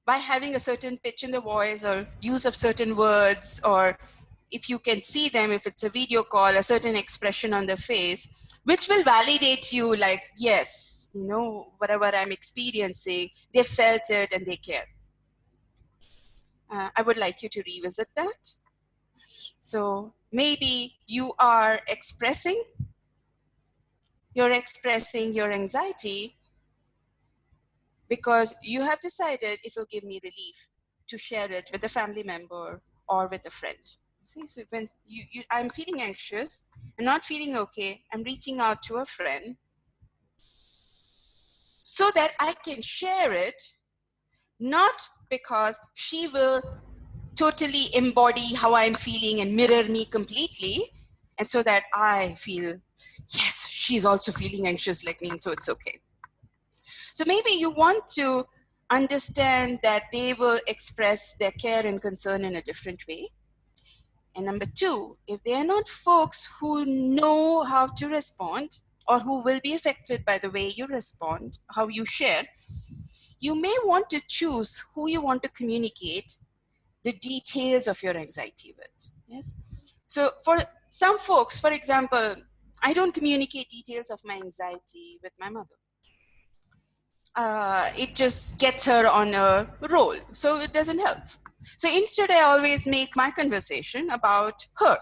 by having a certain pitch in the voice or use of certain words, or if you can see them, if it's a video call, a certain expression on their face, which will validate you like, yes, whatever I'm experiencing, they felt it and they care. I would like you to revisit that. So maybe you're expressing your anxiety because you have decided it will give me relief to share it with a family member or with a friend. See, so when I'm feeling anxious, I'm not feeling okay, I'm reaching out to a friend so that I can share it, not because she will totally embody how I'm feeling and mirror me completely, and so that I feel, yes, she's also feeling anxious like me, and so it's okay. So maybe you want to understand that they will express their care and concern in a different way. And number two, if they are not folks who know how to respond or who will be affected by the way you respond, how you share, you may want to choose who you want to communicate the details of your anxiety with. Yes. So for some folks, for example, I don't communicate details of my anxiety with my mother. It just gets her on a roll, so it doesn't help. So instead, I always make my conversation about her.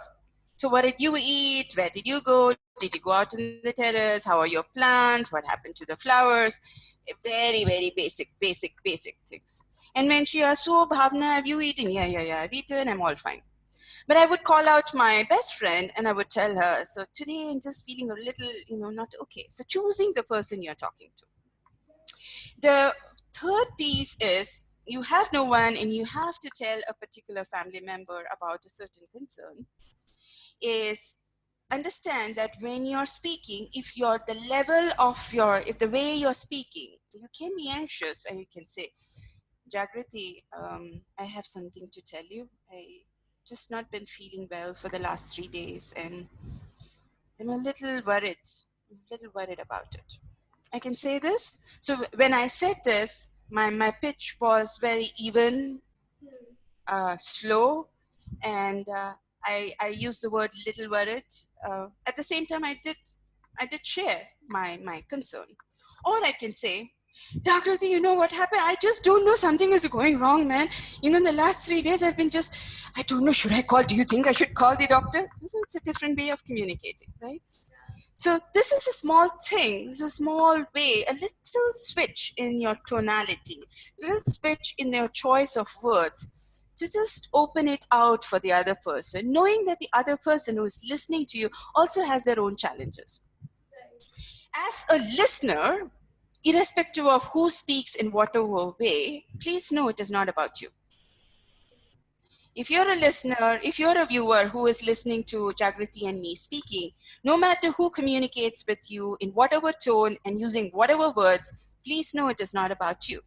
So what did you eat? Where did you go? Did you go out on the terrace? How are your plants? What happened to the flowers? Very, very basic things. And when she asks, so Bhavana, have you eaten? Yeah, I've eaten, I'm all fine. But I would call out my best friend and I would tell her, so today I'm just feeling a little, not okay. So choosing the person you're talking to. The third piece is you have no one and you have to tell a particular family member about a certain concern, is understand that when you're speaking, if the way you're speaking, you can be anxious and you can say, Jagriti, I have something to tell you. I just not been feeling well for the last 3 days and I'm a little worried about it. I can say this. So when I said this, my pitch was very even, slow, and I used the word little worried. At the same time, I did share my concern. Or I can say, Jagriti, you know what happened? I just don't know. Something is going wrong, man. In the last 3 days, I've been I don't know. Should I call? Do you think I should call the doctor? So it's a different way of communicating, right? So this is a small thing, it's a small way, a little switch in your tonality, a little switch in your choice of words to just open it out for the other person, knowing that the other person who is listening to you also has their own challenges. As a listener, irrespective of who speaks in whatever way, please know it is not about you. If you're a listener, if you're a viewer who is listening to Jagriti and me speaking, no matter who communicates with you in whatever tone and using whatever words, please know it is not about you.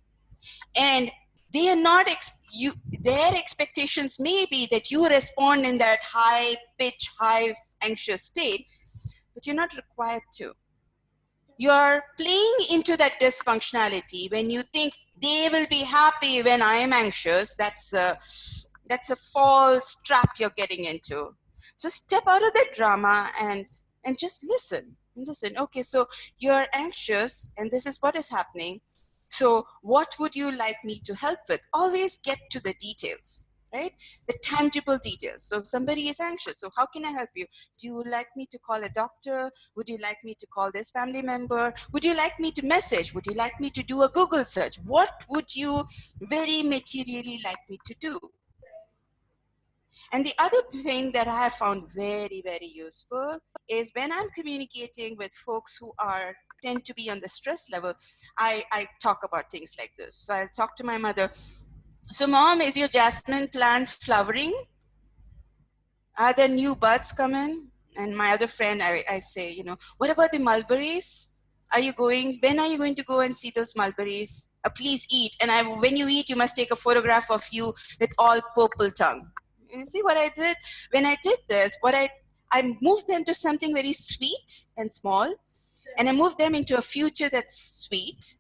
And they are not their expectations may be that you respond in that high pitch, high anxious state, but you're not required to. you're playing into that dysfunctionality. When you think they will be happy when I am anxious, that's a false trap you're getting into. So step out of that drama and just listen. Listen. Okay, so you're anxious, and this is what is happening. So what would you like me to help with? Always get to the details, right? The tangible details. So if somebody is anxious, so how can I help you? Do you like me to call a doctor? Would you like me to call this family member? Would you like me to message? Would you like me to do a Google search? What would you very materially like me to do? And the other thing that I have found very, very useful is when I'm communicating with folks who tend to be on the stress level, I talk about things like this. So I'll talk to my mother. So mom, is your jasmine plant flowering? Are there new buds coming? And my other friend, I say, what about the mulberries? When are you going to go and see those mulberries? Please eat. And when you eat, you must take a photograph of you with all purple tongue. You see what I did? When I did this, I moved them to something very sweet and small. And I moved them into a future that's sweet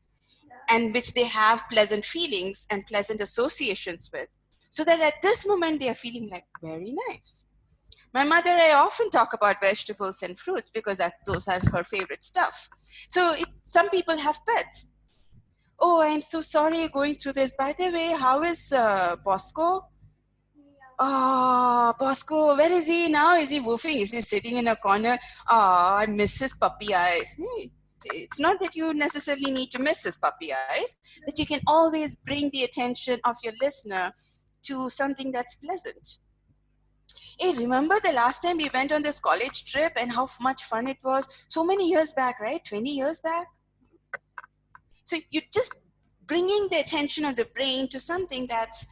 and which they have pleasant feelings and pleasant associations with. So that at this moment, they are feeling like very nice. My mother, I often talk about vegetables and fruits because those are her favorite stuff. So some people have pets. Oh, I'm so sorry you're going through this. By the way, how is Bosco? Bosco, where is he now? Is he woofing? Is he sitting in a corner? I miss his puppy eyes. It's not that you necessarily need to miss his puppy eyes, but you can always bring the attention of your listener to something that's pleasant. Hey, remember the last time we went on this college trip and how much fun it was? So many years back, right? 20 years back? So you're just bringing the attention of the brain to something that's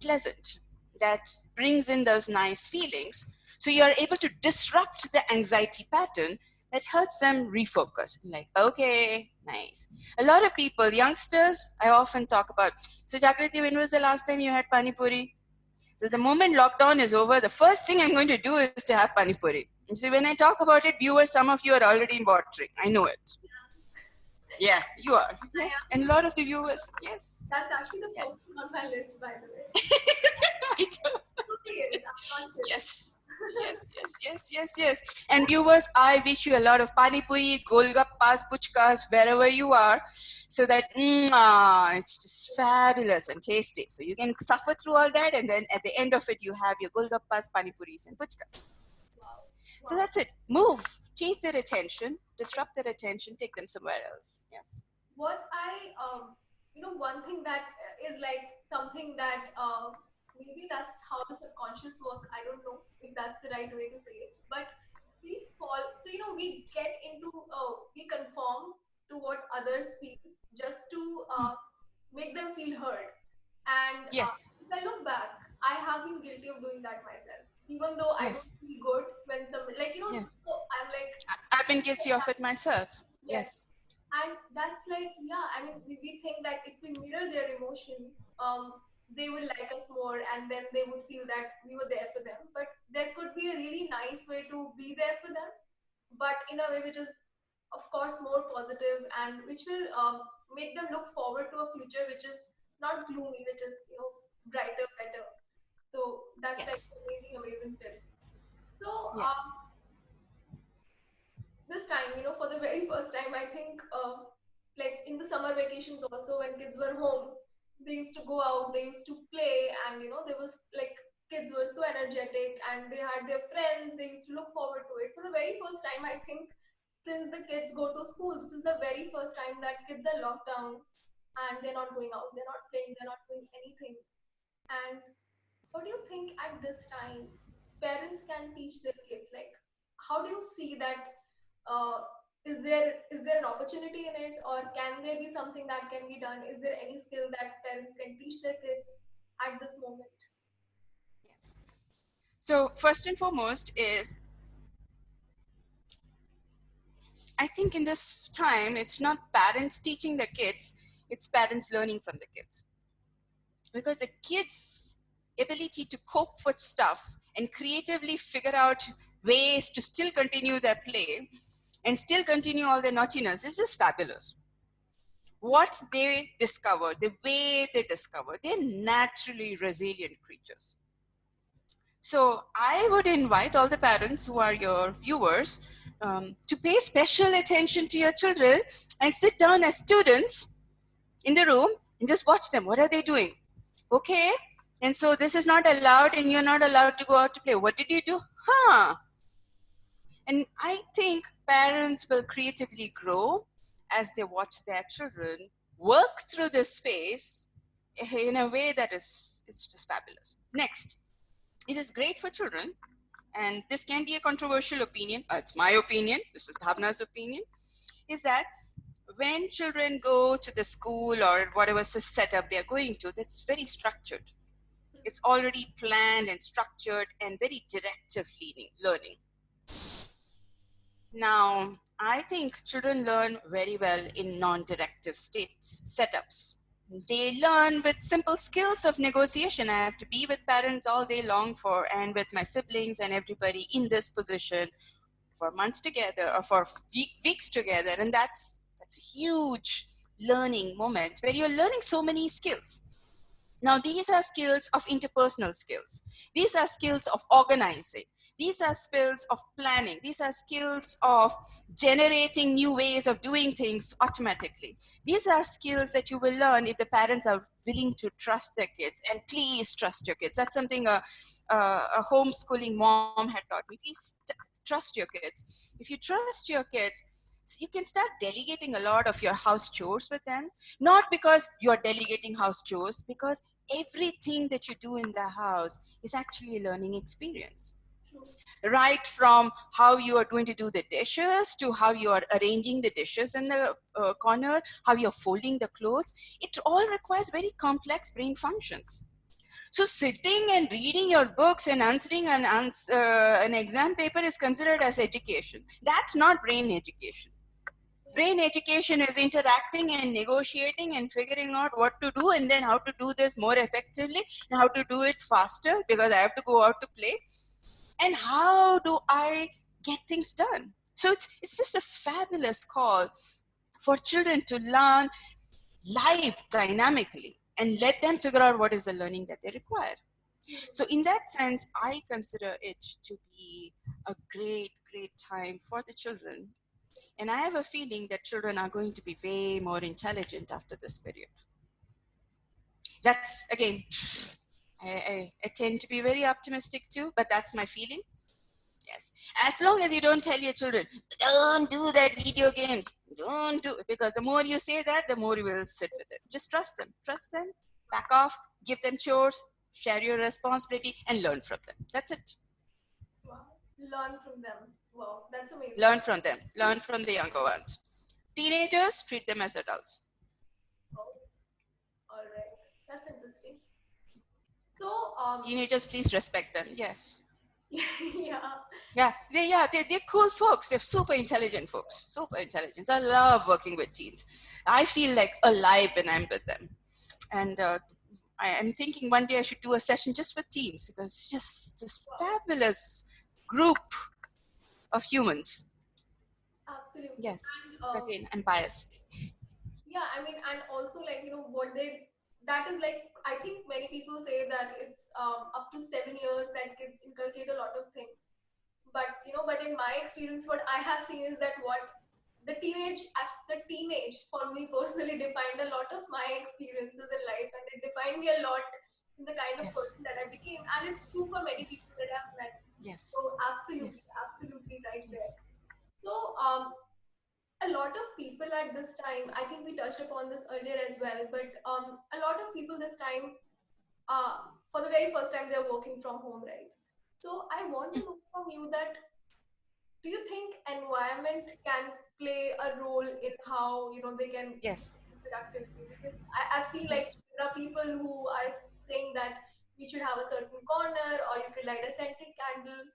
pleasant, that brings in those nice feelings. So you're able to disrupt the anxiety pattern that helps them refocus. Like, okay, nice. A lot of people, youngsters, I often talk about, so Jagriti, when was the last time you had pani puri? So the moment lockdown is over, the first thing I'm going to do is to have pani puri. And so when I talk about it, viewers, some of you are already watering. I know it. Yeah, you are. Yes, and a lot of the viewers. Yes. That's actually the first one on my list, by the way. Me too. Yes. Yes. And viewers, I wish you a lot of pani puri, golgappas, puchkas, wherever you are, so that it's just fabulous and tasty. So you can suffer through all that, and then at the end of it, you have your golgappas, pani puris, and puchkas. Wow. So that's it. Move, change their attention, disrupt their attention, take them somewhere else. Yes. What one thing that is like something that maybe that's how the subconscious work. I don't know if that's the right way to say it, but we fall. So we get into we conform to what others feel just to make them feel heard. And Yes. if I look back, I have been guilty of doing that myself. Even though I don't feel good when somebody Yes. so I'm like I've been guilty of it myself. Yes. And that's like, I mean, we think that if we mirror their emotion, they will like us more and then they would feel that we were there for them. But there could be a really nice way to be there for them, but in a way which is, of course, more positive and which will make them look forward to a future which is not gloomy, which is, brighter, better. So that's like amazing, amazing tip. So, this time, for the very first time, I think, like in the summer vacations also, when kids were home, they used to go out, they used to play, and there was like kids were so energetic and they had their friends, they used to look forward to it. For the very first time, I think, since the kids go to school, this is the very first time that kids are locked down and they're not going out, they're not playing, they're not doing anything. And what do you think at this time parents can teach their kids? Like, how do you see that? Uh, is there an opportunity in it, or can there be something that can be done? Is there any skill that parents can teach their kids at this moment? Yes. So first and foremost is, I think in this time, it's not parents teaching the kids, it's parents learning from the kids. Because the kids' ability to cope with stuff and creatively figure out ways to still continue their play and still continue all their naughtiness is just fabulous. What they discover, the way they discover, they're naturally resilient creatures. So I would invite all the parents who are your viewers to pay special attention to your children and sit down as students in the room and just watch them. What are they doing? Okay. And so this is not allowed and you're not allowed to go out to play. What did you do? Huh. And I think parents will creatively grow as they watch their children work through this space in a way that is it's just fabulous. Next, it is great for children, and this can be a controversial opinion. It's my opinion. This is Bhavana's opinion. Is that when children go to the school or whatever setup they are going to, that's very structured. It's already planned and structured and very directive learning. Now, I think children learn very well in non-directive setups. They learn with simple skills of negotiation. I have to be with parents all day long and with my siblings and everybody in this position for months together or for weeks together. And that's a huge learning moment where you're learning so many skills. Now, these are skills of interpersonal skills. These are skills of organizing. These are skills of planning. These are skills of generating new ways of doing things automatically. These are skills that you will learn if the parents are willing to trust their kids. And please trust your kids. That's something a homeschooling mom had taught me. Please trust your kids. If you trust your kids, you can start delegating a lot of your house chores with them. Not because you're delegating house chores, because everything that you do in the house is actually a learning experience. Right from how you are going to do the dishes to how you are arranging the dishes in the corner, how you're folding the clothes. It all requires very complex brain functions. So sitting and reading your books and answering an exam paper is considered as education. That's not brain education. Brain education is interacting and negotiating and figuring out what to do and then how to do this more effectively and how to do it faster because I have to go out to play. And how do I get things done? So it's just a fabulous call for children to learn life dynamically and let them figure out what is the learning that they require. So in that sense, I consider it to be a great, great time for the children. And I have a feeling that children are going to be way more intelligent after this period. That's, again, I tend to be very optimistic too, but that's my feeling. Yes. As long as you don't tell your children, don't do that video games. Don't do it. Because the more you say that, the more you will sit with it. Just trust them. Trust them. Back off. Give them chores. Share your responsibility and learn from them. That's it. Wow. Learn from them. Wow, that's amazing. Learn from them. Learn from the younger ones. Teenagers, treat them as adults. Oh, all right. That's interesting. So, teenagers, please respect them. Yes. Yeah. They're cool folks. They're super intelligent folks. Super intelligent. I love working with teens. I feel like alive when I'm with them. And I'm thinking one day I should do a session just for teens because it's just this fabulous group of humans. Absolutely. Yes. And, So again, I'm biased. yeah, I mean, and also like, that is like, I think many people say that it's up to 7 years that kids inculcate a lot of things. But, but in my experience, what I have seen is that the teenage for me personally defined a lot of my experiences in life, and it defined me a lot in the kind of person that I became. And it's true for many people that I've met. Yes. So absolutely right there. So, a lot of people at this time, I think we touched upon this earlier as well, but a lot of people this time, for the very first time, they're working from home, right? So I want to know from you that, do you think environment can play a role in how, they can Yes. productivity? Because I've seen like there are people who are saying that we should have a certain corner or you could light a scented candle.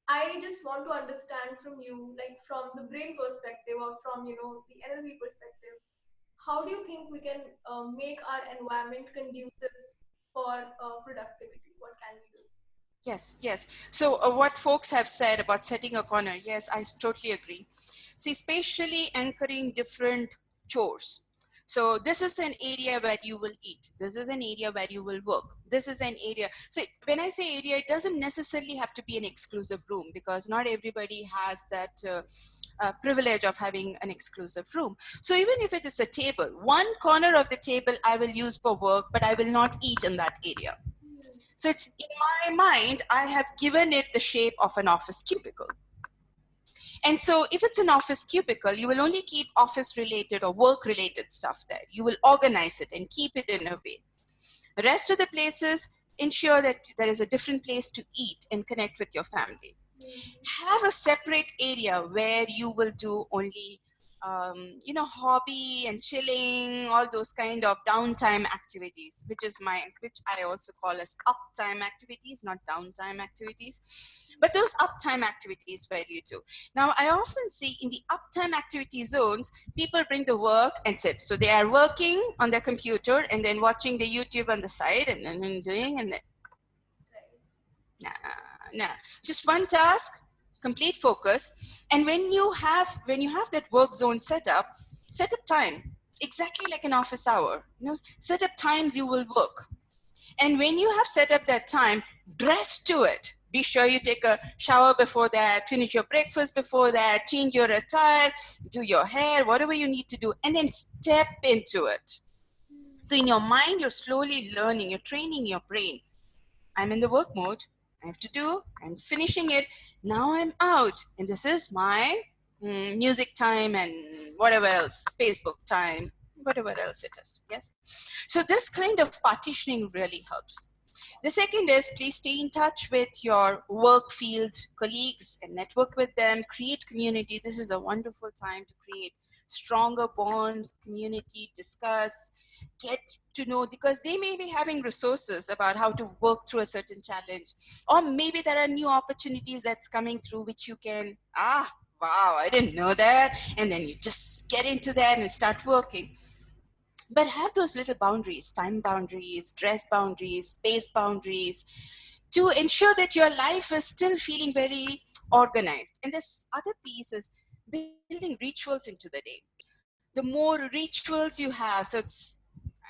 I just want to understand from you, like from the brain perspective or from, the NLP perspective, how do you think we can make our environment conducive for productivity? What can we do? Yes. So what folks have said about setting a corner, yes, I totally agree. See, spatially anchoring different chores. So this is an area where you will eat. This is an area where you will work. This is an area. So when I say area, it doesn't necessarily have to be an exclusive room, because not everybody has that privilege of having an exclusive room. So even if it is a table, one corner of the table I will use for work, but I will not eat in that area. So it's in my mind, I have given it the shape of an office cubicle. And so if it's an office cubicle, you will only keep office related or work related stuff there. You will organize it and keep it in a way. The rest of the places, ensure that there is a different place to eat and connect with your family. Have a separate area where you will do only hobby and chilling, all those kind of downtime activities, which I also call as uptime activities, not downtime activities, but those uptime activities where you do. Now, I often see in the uptime activity zones, people bring the work and sit. So they are working on their computer and then watching the YouTube on the side and then doing, and then nah. Just one task, complete focus. And when you have that work zone set up time exactly like an office hour. Set up times you will work. And when you have set up that time, dress to it. Be sure you take a shower before that, finish your breakfast before that, change your attire, do your hair, whatever you need to do, and then step into it. So in your mind, you're slowly learning, you're training your brain. I'm in the work mode. I have to do, I'm finishing it. Now I'm out. And this is my music time and whatever else, Facebook time, whatever else it is. Yes. So this kind of partitioning really helps. The second is, please stay in touch with your work field colleagues and network with them, create community. This is a wonderful time to create stronger bonds, community, discuss, get to know, because they may be having resources about how to work through a certain challenge, or maybe there are new opportunities that's coming through which you can, wow, I didn't know that, and then you just get into that and start working. But have those little boundaries, time boundaries, dress boundaries, space boundaries, to ensure that your life is still feeling very organized. And this other piece is building rituals into the day. The more rituals you have, so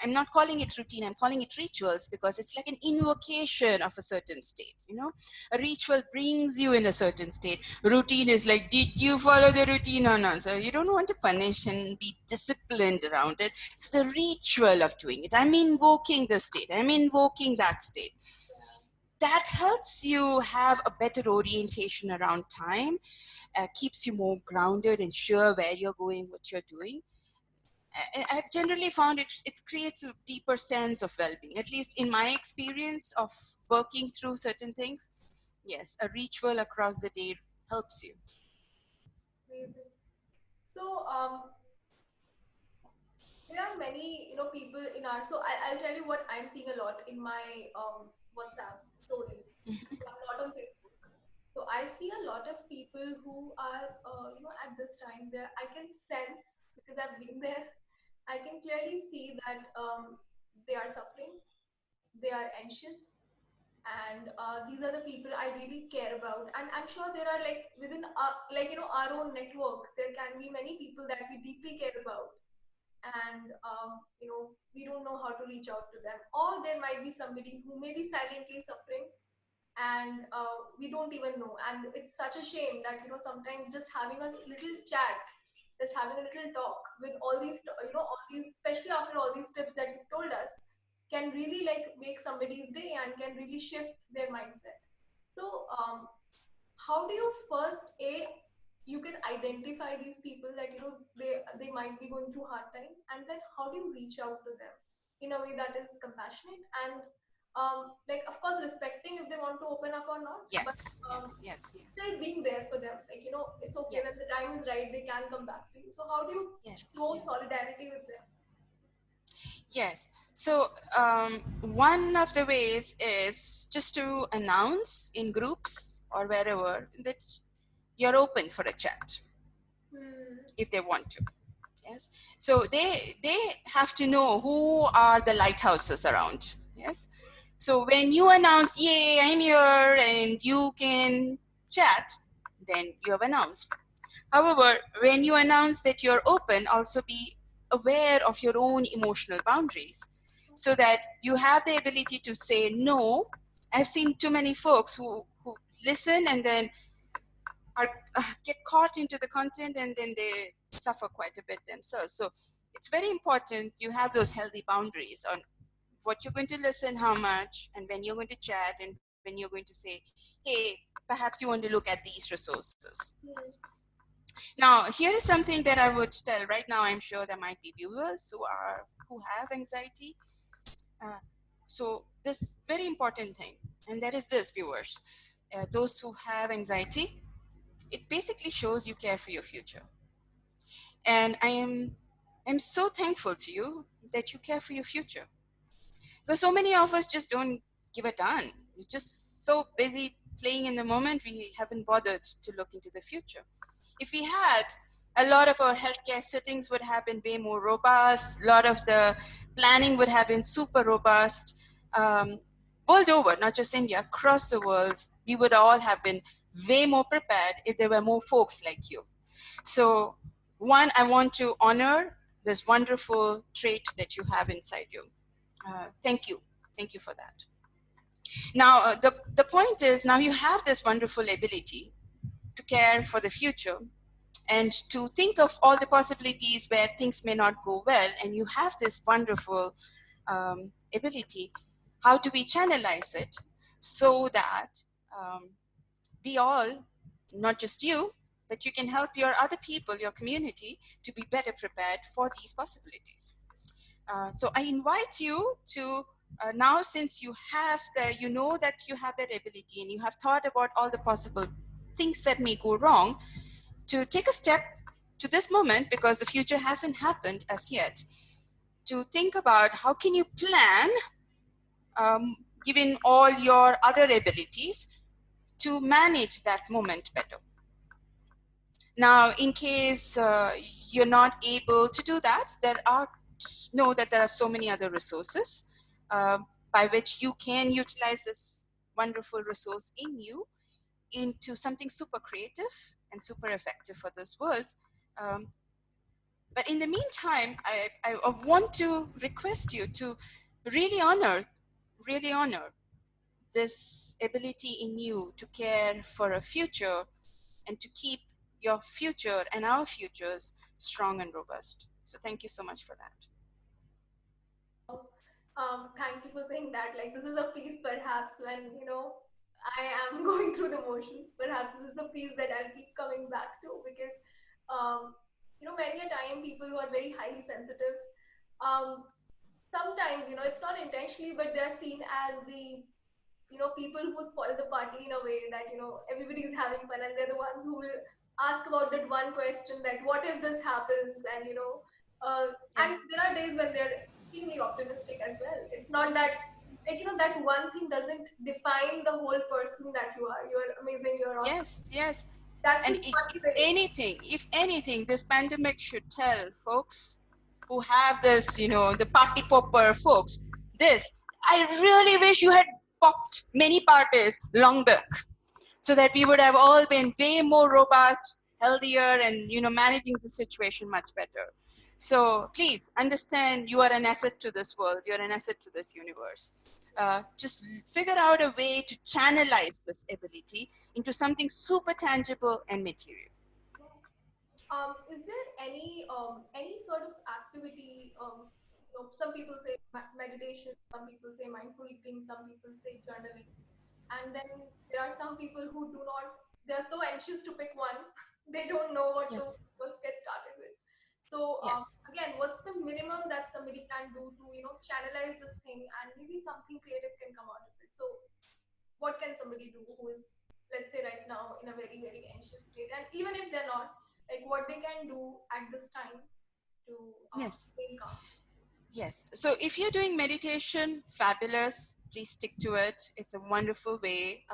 I'm not calling it routine, I'm calling it rituals, because it's like an invocation of a certain state. A ritual brings you in a certain state. Routine is like, did you follow the routine or not? So you don't want to punish and be disciplined around it. So the ritual of doing it, I'm invoking the state, I'm invoking that state. That helps you have a better orientation around time, keeps you more grounded and sure where you're going, what you're doing. I've generally found it creates a deeper sense of well-being, at least in my experience of working through certain things. Yes, a ritual across the day helps you. Amazing. So, there are many, people in our, so I'll tell you what I'm seeing a lot in my WhatsApp stories, a lot on Facebook. So I see a lot of people who are, at this time, there I can sense, because I've been there, I can clearly see that they are suffering, they are anxious, and these are the people I really care about. And I'm sure there are, like, within our own network, there can be many people that we deeply care about, and we don't know how to reach out to them, or there might be somebody who may be silently suffering, and we don't even know. And it's such a shame that sometimes just having a little chat, just having a little talk with all these, all these, especially after all these tips that you've told us, can really, like, make somebody's day and can really shift their mindset. So how do you first, you can identify these people that they might be going through hard time, and then how do you reach out to them in a way that is compassionate and like, of course, respecting if they want to open up or not, but Yes, yes. still being there for them, like, it's okay, when the time is right, they can come back to you. So how do you show solidarity with them? Yes. So one of the ways is just to announce in groups or wherever that you're open for a chat if they want to. Yes. So they have to know who are the lighthouses around. Yes. So when you announce, yay, I'm here and you can chat, then you have announced. However, when you announce that you're open, also be aware of your own emotional boundaries so that you have the ability to say no. I've seen too many folks who listen and then are get caught into the content and then they suffer quite a bit themselves. So it's very important you have those healthy boundaries on what you're going to listen, how much, and when you're going to chat, and when you're going to say, hey, perhaps you want to look at these resources. Now, here is something that I would tell right now. I'm sure there might be viewers who have anxiety. So this very important thing, and that is this, viewers, those who have anxiety, it basically shows you care for your future. And I'm so thankful to you that you care for your future. Because so many of us just don't give a darn. We're just so busy playing in the moment, we haven't bothered to look into the future. If we had, a lot of our healthcare settings would have been way more robust. A lot of the planning would have been super robust. World over, not just India, across the world, we would all have been way more prepared if there were more folks like you. So one, I want to honor this wonderful trait that you have inside you. Thank you. Thank you for that. Now, the point is, now you have this wonderful ability to care for the future and to think of all the possibilities where things may not go well, and you have this wonderful ability. How do we channelize it so that we all, not just you, but you can help your other people, your community, to be better prepared for these possibilities? So I invite you to now, since you have you know that you have that ability and you have thought about all the possible things that may go wrong, to take a step to this moment, because the future hasn't happened as yet, to think about how can you plan, given all your other abilities, to manage that moment better. Now, in case you're not able to do that, just know that there are so many other resources by which you can utilize this wonderful resource in you into something super creative and super effective for this world. But in the meantime, I want to request you to really honor this ability in you to care for a future and to keep your future and our futures strong and robust. So thank you so much for that. Thank you for saying that. Like, this is a piece perhaps when, I am going through the motions. Perhaps this is the piece that I'll keep coming back to because, many a time people who are very highly sensitive, um, sometimes, it's not intentionally, but they're seen as the people who spoil the party in a way that everybody's having fun and they're the ones who will ask about that one question, that what if this happens, and Yeah. and there are days when they're extremely optimistic as well. It's not that, like, that one thing doesn't define the whole person that you are. You're amazing, you're awesome. Yes. That's And just one thing. if anything, this pandemic should tell folks who have this, the party popper folks, this, I really wish you had popped many parties long back, so that we would have all been way more robust, healthier, and managing the situation much better. So please understand, you are an asset to this world. You're an asset to this universe. Just figure out a way to channelize this ability into something super tangible and material. Is there any sort of activity? Some people say meditation, some people say mindful eating, some people say journaling, and then there are some people who do not. They are so anxious to pick one, they don't know Yes. what get started with. So Yes. again, what's the minimum that somebody can do to channelize this thing, and maybe something creative can come out of it? So what can somebody do who is, let's say, right now in a very very anxious state, and even if they're not, like, what they can do at this time to Yes. stay calm? Yes. So if you're doing meditation, fabulous. Please stick to it. It's a wonderful way.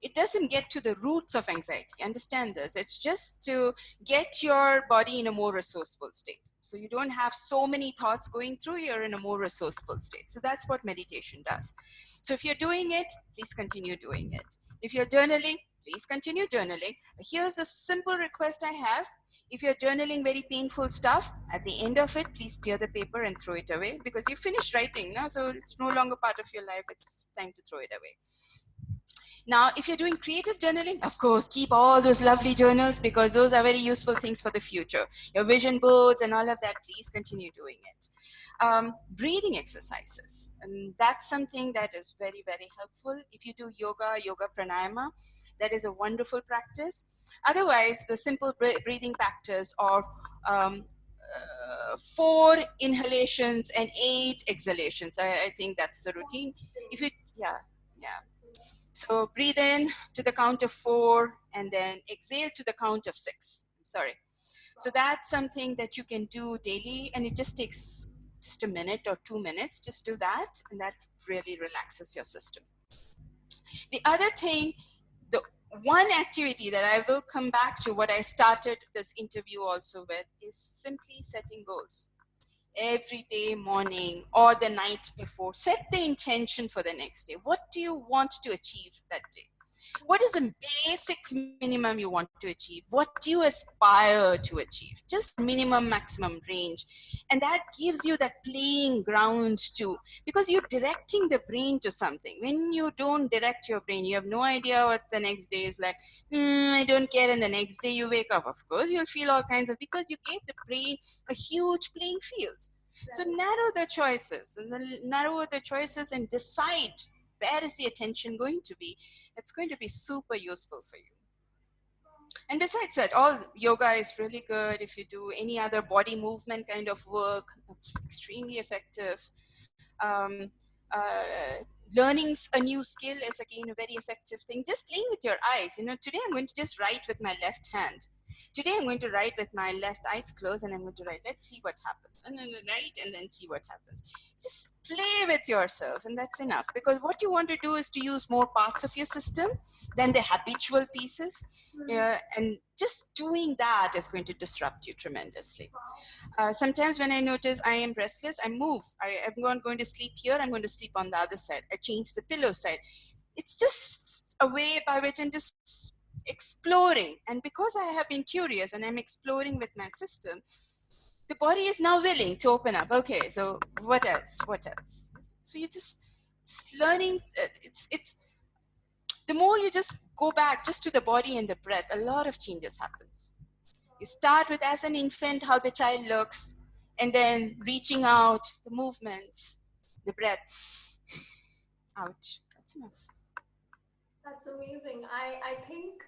It doesn't get to the roots of anxiety. Understand this. It's just to get your body in a more resourceful state. So you don't have so many thoughts going through. You're in a more resourceful state. So that's what meditation does. So if you're doing it, please continue doing it. If you're journaling, please continue journaling. Here's a simple request I have. If you're journaling very painful stuff, at the end of it, please tear the paper and throw it away, because you finished writing now, so it's no longer part of your life. It's time to throw it away. Now, if you're doing creative journaling, of course, keep all those lovely journals, because those are very useful things for the future. Your vision boards and all of that, please continue doing it. Breathing exercises, and that's something that is very, very helpful. If you do yoga pranayama, that is a wonderful practice. Otherwise, the simple breathing practice of 4 inhalations and 8 exhalations. I think that's the routine. If you, yeah. So breathe in to the count of 4 and then exhale to the count of 6. Sorry. So that's something that you can do daily, and it just takes just a minute or 2 minutes. Just do that, and that really relaxes your system. The other thing, the one activity that I will come back to, what I started this interview also with, is simply setting goals. Every day morning or the night before, set the intention for the next day. What do you want to achieve that day? What is the basic minimum you want to achieve? What do you aspire to achieve? Just minimum, maximum range. And that gives you that playing ground too, because you're directing the brain to something. When you don't direct your brain, you have no idea what the next day is like. I don't care. And the next day you wake up, of course, you'll feel all kinds of, because you gave the brain a huge playing field. So narrow the choices, and then narrow the choices and decide where is the attention going to be. It's going to be super useful for you. And besides that, all yoga is really good. If you do any other body movement kind of work, it's extremely effective. Learning a new skill is again a very effective thing. Just playing with your eyes. Today I'm going to just write with my left hand. Today I'm going to write with my left eyes closed, and I'm going to write, let's see what happens. And then write and then see what happens. Just play with yourself, and that's enough. Because what you want to do is to use more parts of your system than the habitual pieces. And just doing that is going to disrupt you tremendously. Sometimes when I notice I am restless, I move. I'm not going to sleep here, I'm going to sleep on the other side. I change the pillow side. It's just a way by which I'm just exploring. And because I have been curious and I'm exploring with my system, the body is now willing to open up. Okay, so what else? So you just learning. It's the more you just go back just to the body and the breath, a lot of changes happens. You start with, as an infant, how the child looks, and then reaching out, the movements, the breath out. That's enough. That's amazing. I think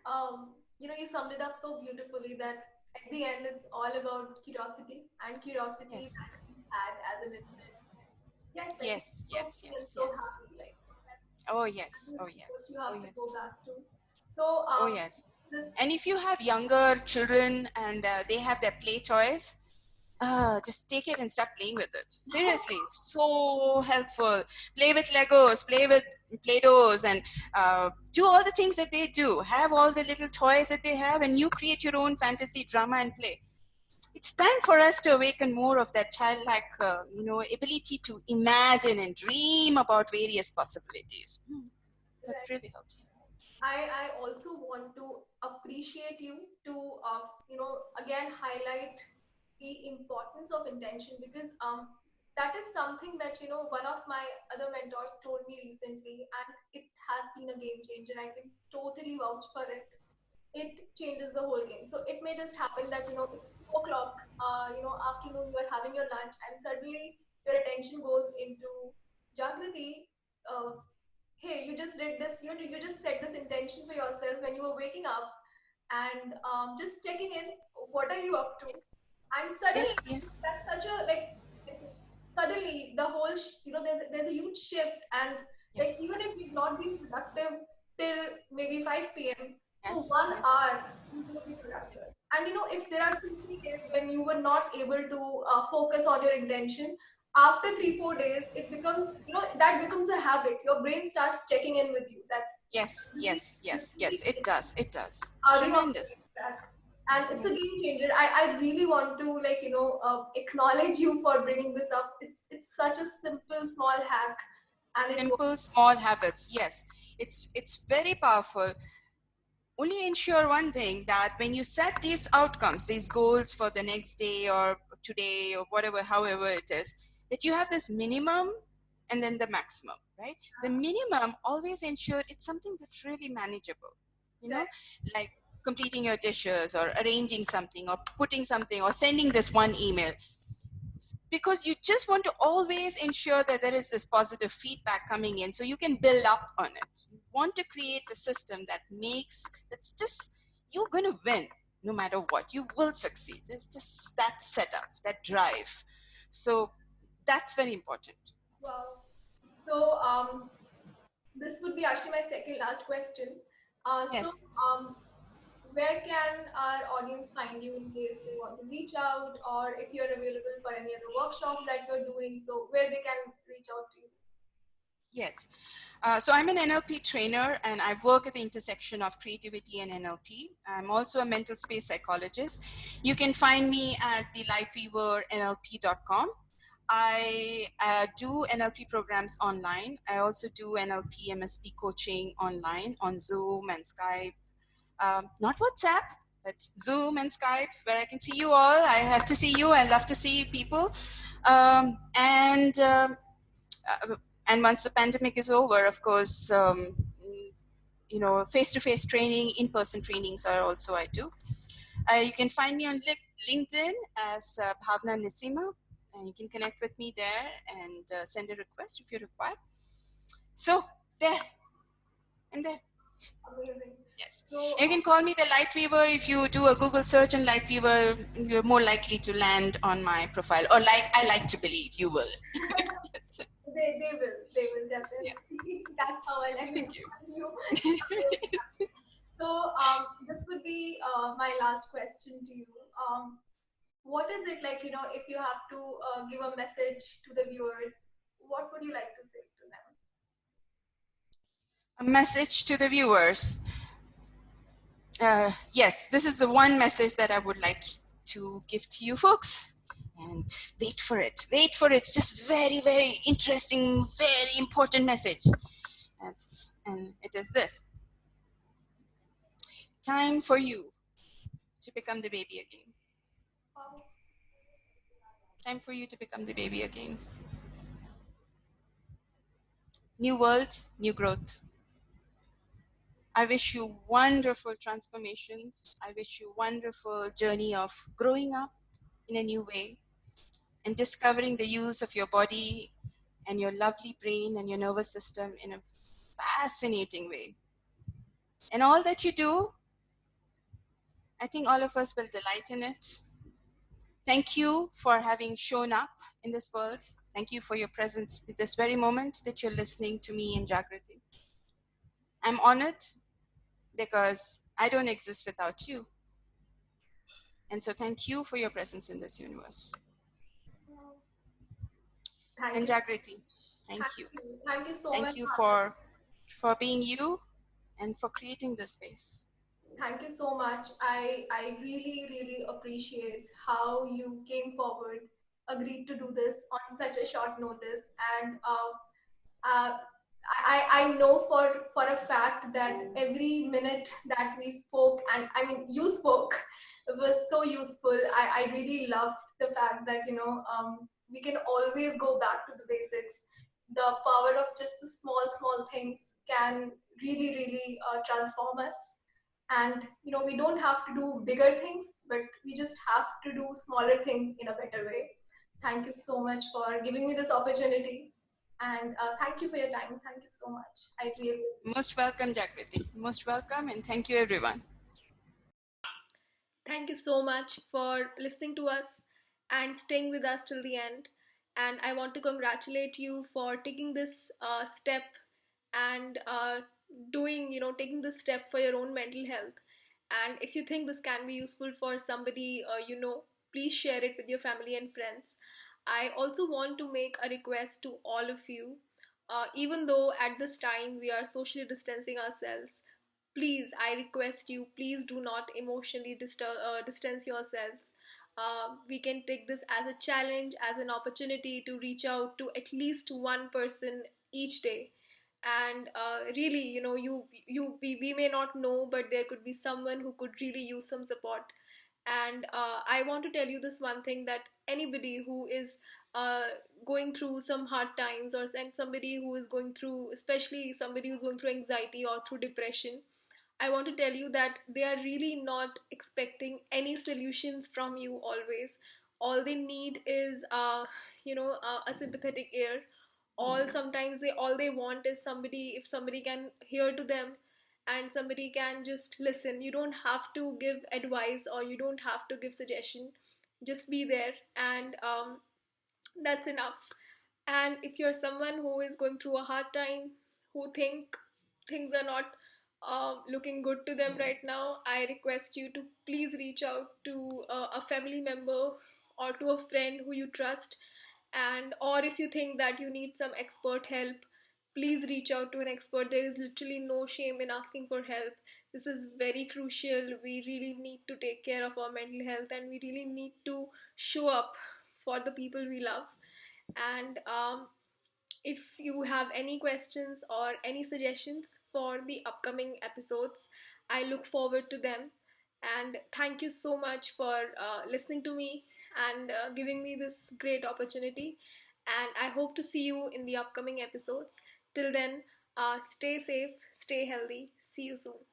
you summed it up so beautifully that at the end it's all about curiosity, and curiosity Yes. that we had as an infant. Yes, like Yes, so yes, free and yes, so yes. happy. Like Oh yes, oh what you yes, oh have to go yes, back to. So oh yes. this And if you have younger children and they have their play toys, just take it and start playing with it. Seriously, it's so helpful. Play with Legos, play with Play-Dohs, and do all the things that they do. Have all the little toys that they have, and you create your own fantasy drama and play. It's time for us to awaken more of that childlike, ability to imagine and dream about various possibilities. That really helps. I also want to appreciate you to again highlight the importance of intention, because that is something that one of my other mentors told me recently, and it has been a game changer. I can totally vouch for it. It changes the whole game. So it may just happen that Yes. it's 2 o'clock, afternoon, you're having your lunch, and suddenly your attention goes into Jagriti. Hey, you just did this, you just set this intention for yourself when you were waking up, and just checking in, what are you up to? And suddenly, Yes. Yes. that's such a suddenly the whole, there's a huge shift, and like Yes. even if you've not been productive till maybe 5 p.m., for Yes. one Yes. hour, you will be productive. And if there are two, Yes. 3 days when you were not able to focus on your intention, after 3, 4 days, it becomes, that becomes a habit. Your brain starts checking in with you that Yes, this yes, this yes, yes, week, it does. It does. are you on the Tremendous. right track? And it's a Yes. game changer. I really want to acknowledge you for bringing this up. It's such a simple small hack, and it works. Simple, small habits. Yes. It's very powerful. only ensure one thing, that when you set these outcomes, these goals for the next day or today or whatever, however it is, that you have this minimum and then the maximum, right? The minimum, always ensure it's something that's really manageable, you know, like completing your dishes or arranging something or putting something or sending this one email, because you just want to always ensure that there is this positive feedback coming in so you can build up on it. You want to create the system that makes, that's just, you're going to win no matter what. You will succeed. There's just that setup, that drive. So that's very important. Wow. So this would be actually my second last question. Uh, so Yes. um, where can our audience find you in case they want to reach out, or if you're available for any other workshops that you're doing, so where they can reach out to you? Yes. So I'm an NLP trainer and I work at the intersection of creativity and NLP. I'm also a mental space psychologist. You can find me at thelightweavernlp.com. I do NLP programs online. I also do NLP MSP coaching online on Zoom and Skype. Not WhatsApp, but Zoom and Skype, where I can see you all. I have to see you. I love to see people. And once the pandemic is over, of course, you know, face-to-face training, in-person trainings are also I do. You can find me on LinkedIn as Bhavana Nissima, and you can connect with me there and send a request if you require. So there, and there. Amazing. Yes. So You can call me the Light Weaver. If you do a Google search on Light Weaver, you're more likely to land on my profile, or like I like to believe you will. they will Yeah. definitely. That's how I like to Thank you. find you. So this would be my last question to you. What is it like, if you have to give a message to the viewers, what would you like to say to them? A message to the viewers. Yes, this is the one message that I would like to give to you folks. And wait for it. Wait for it. It's just very, very interesting, very important message. And it is this. Time for you to become the baby again. Wow. Time for you to become the baby again. New world, new growth. I wish you wonderful transformations. I wish you wonderful journey of growing up in a new way and discovering the use of your body and your lovely brain and your nervous system in a fascinating way. And all that you do, I think all of us will delight in it. Thank you for having shown up in this world. Thank you for your presence at this very moment that you're listening to me in Jagriti. I'm honored because I don't exist without you. And so thank you for your presence in this universe. Thank And you. Jagriti, thank you. Thank you so much. Thank you for being you and for creating this space. Thank you so much. I really, really appreciate how you came forward, agreed to do this on such a short notice, and uh, I know for a fact that every minute that we spoke, and I mean you spoke, was so useful. I really loved the fact that we can always go back to the basics. The power of just the small things can really, really transform us. And we don't have to do bigger things, but we just have to do smaller things in a better way. Thank you so much for giving me this opportunity, and thank you for your time. Thank you so much. I really Most welcome, Jagriti. Most welcome, and thank you, everyone. Thank you so much for listening to us and staying with us till the end. And I want to congratulate you for taking this step and taking this step for your own mental health. And if you think this can be useful for somebody, please share it with your family and friends. I also want to make a request to all of you. Even though at this time we are socially distancing ourselves, please, I request you, please do not emotionally distance yourselves. We can take this as a challenge, as an opportunity to reach out to at least one person each day. and really, we may not know, but there could be someone who could really use some support. And I want to tell you this one thing, that anybody who is uh, going through some hard times, or and somebody who is going through, especially somebody who's going through anxiety or through depression, I want to tell you that they are really not expecting any solutions from you always. All they need is, a sympathetic ear. All they want is somebody, if somebody can hear to them, and somebody can just listen. You don't have to give advice, or you don't have to give suggestion. Just be there, and that's enough. And if you're someone who is going through a hard time, who think things are not looking good to them right now, I request you to please reach out to a family member or to a friend who you trust. And or if you think that you need some expert help, please reach out to an expert. There is literally no shame in asking for help. This is very crucial. We really need to take care of our mental health, and we really need to show up for the people we love. And if you have any questions or any suggestions for the upcoming episodes, I look forward to them. And thank you so much for listening to me and giving me this great opportunity. And I hope to see you in the upcoming episodes. Till then, stay safe, stay healthy. See you soon.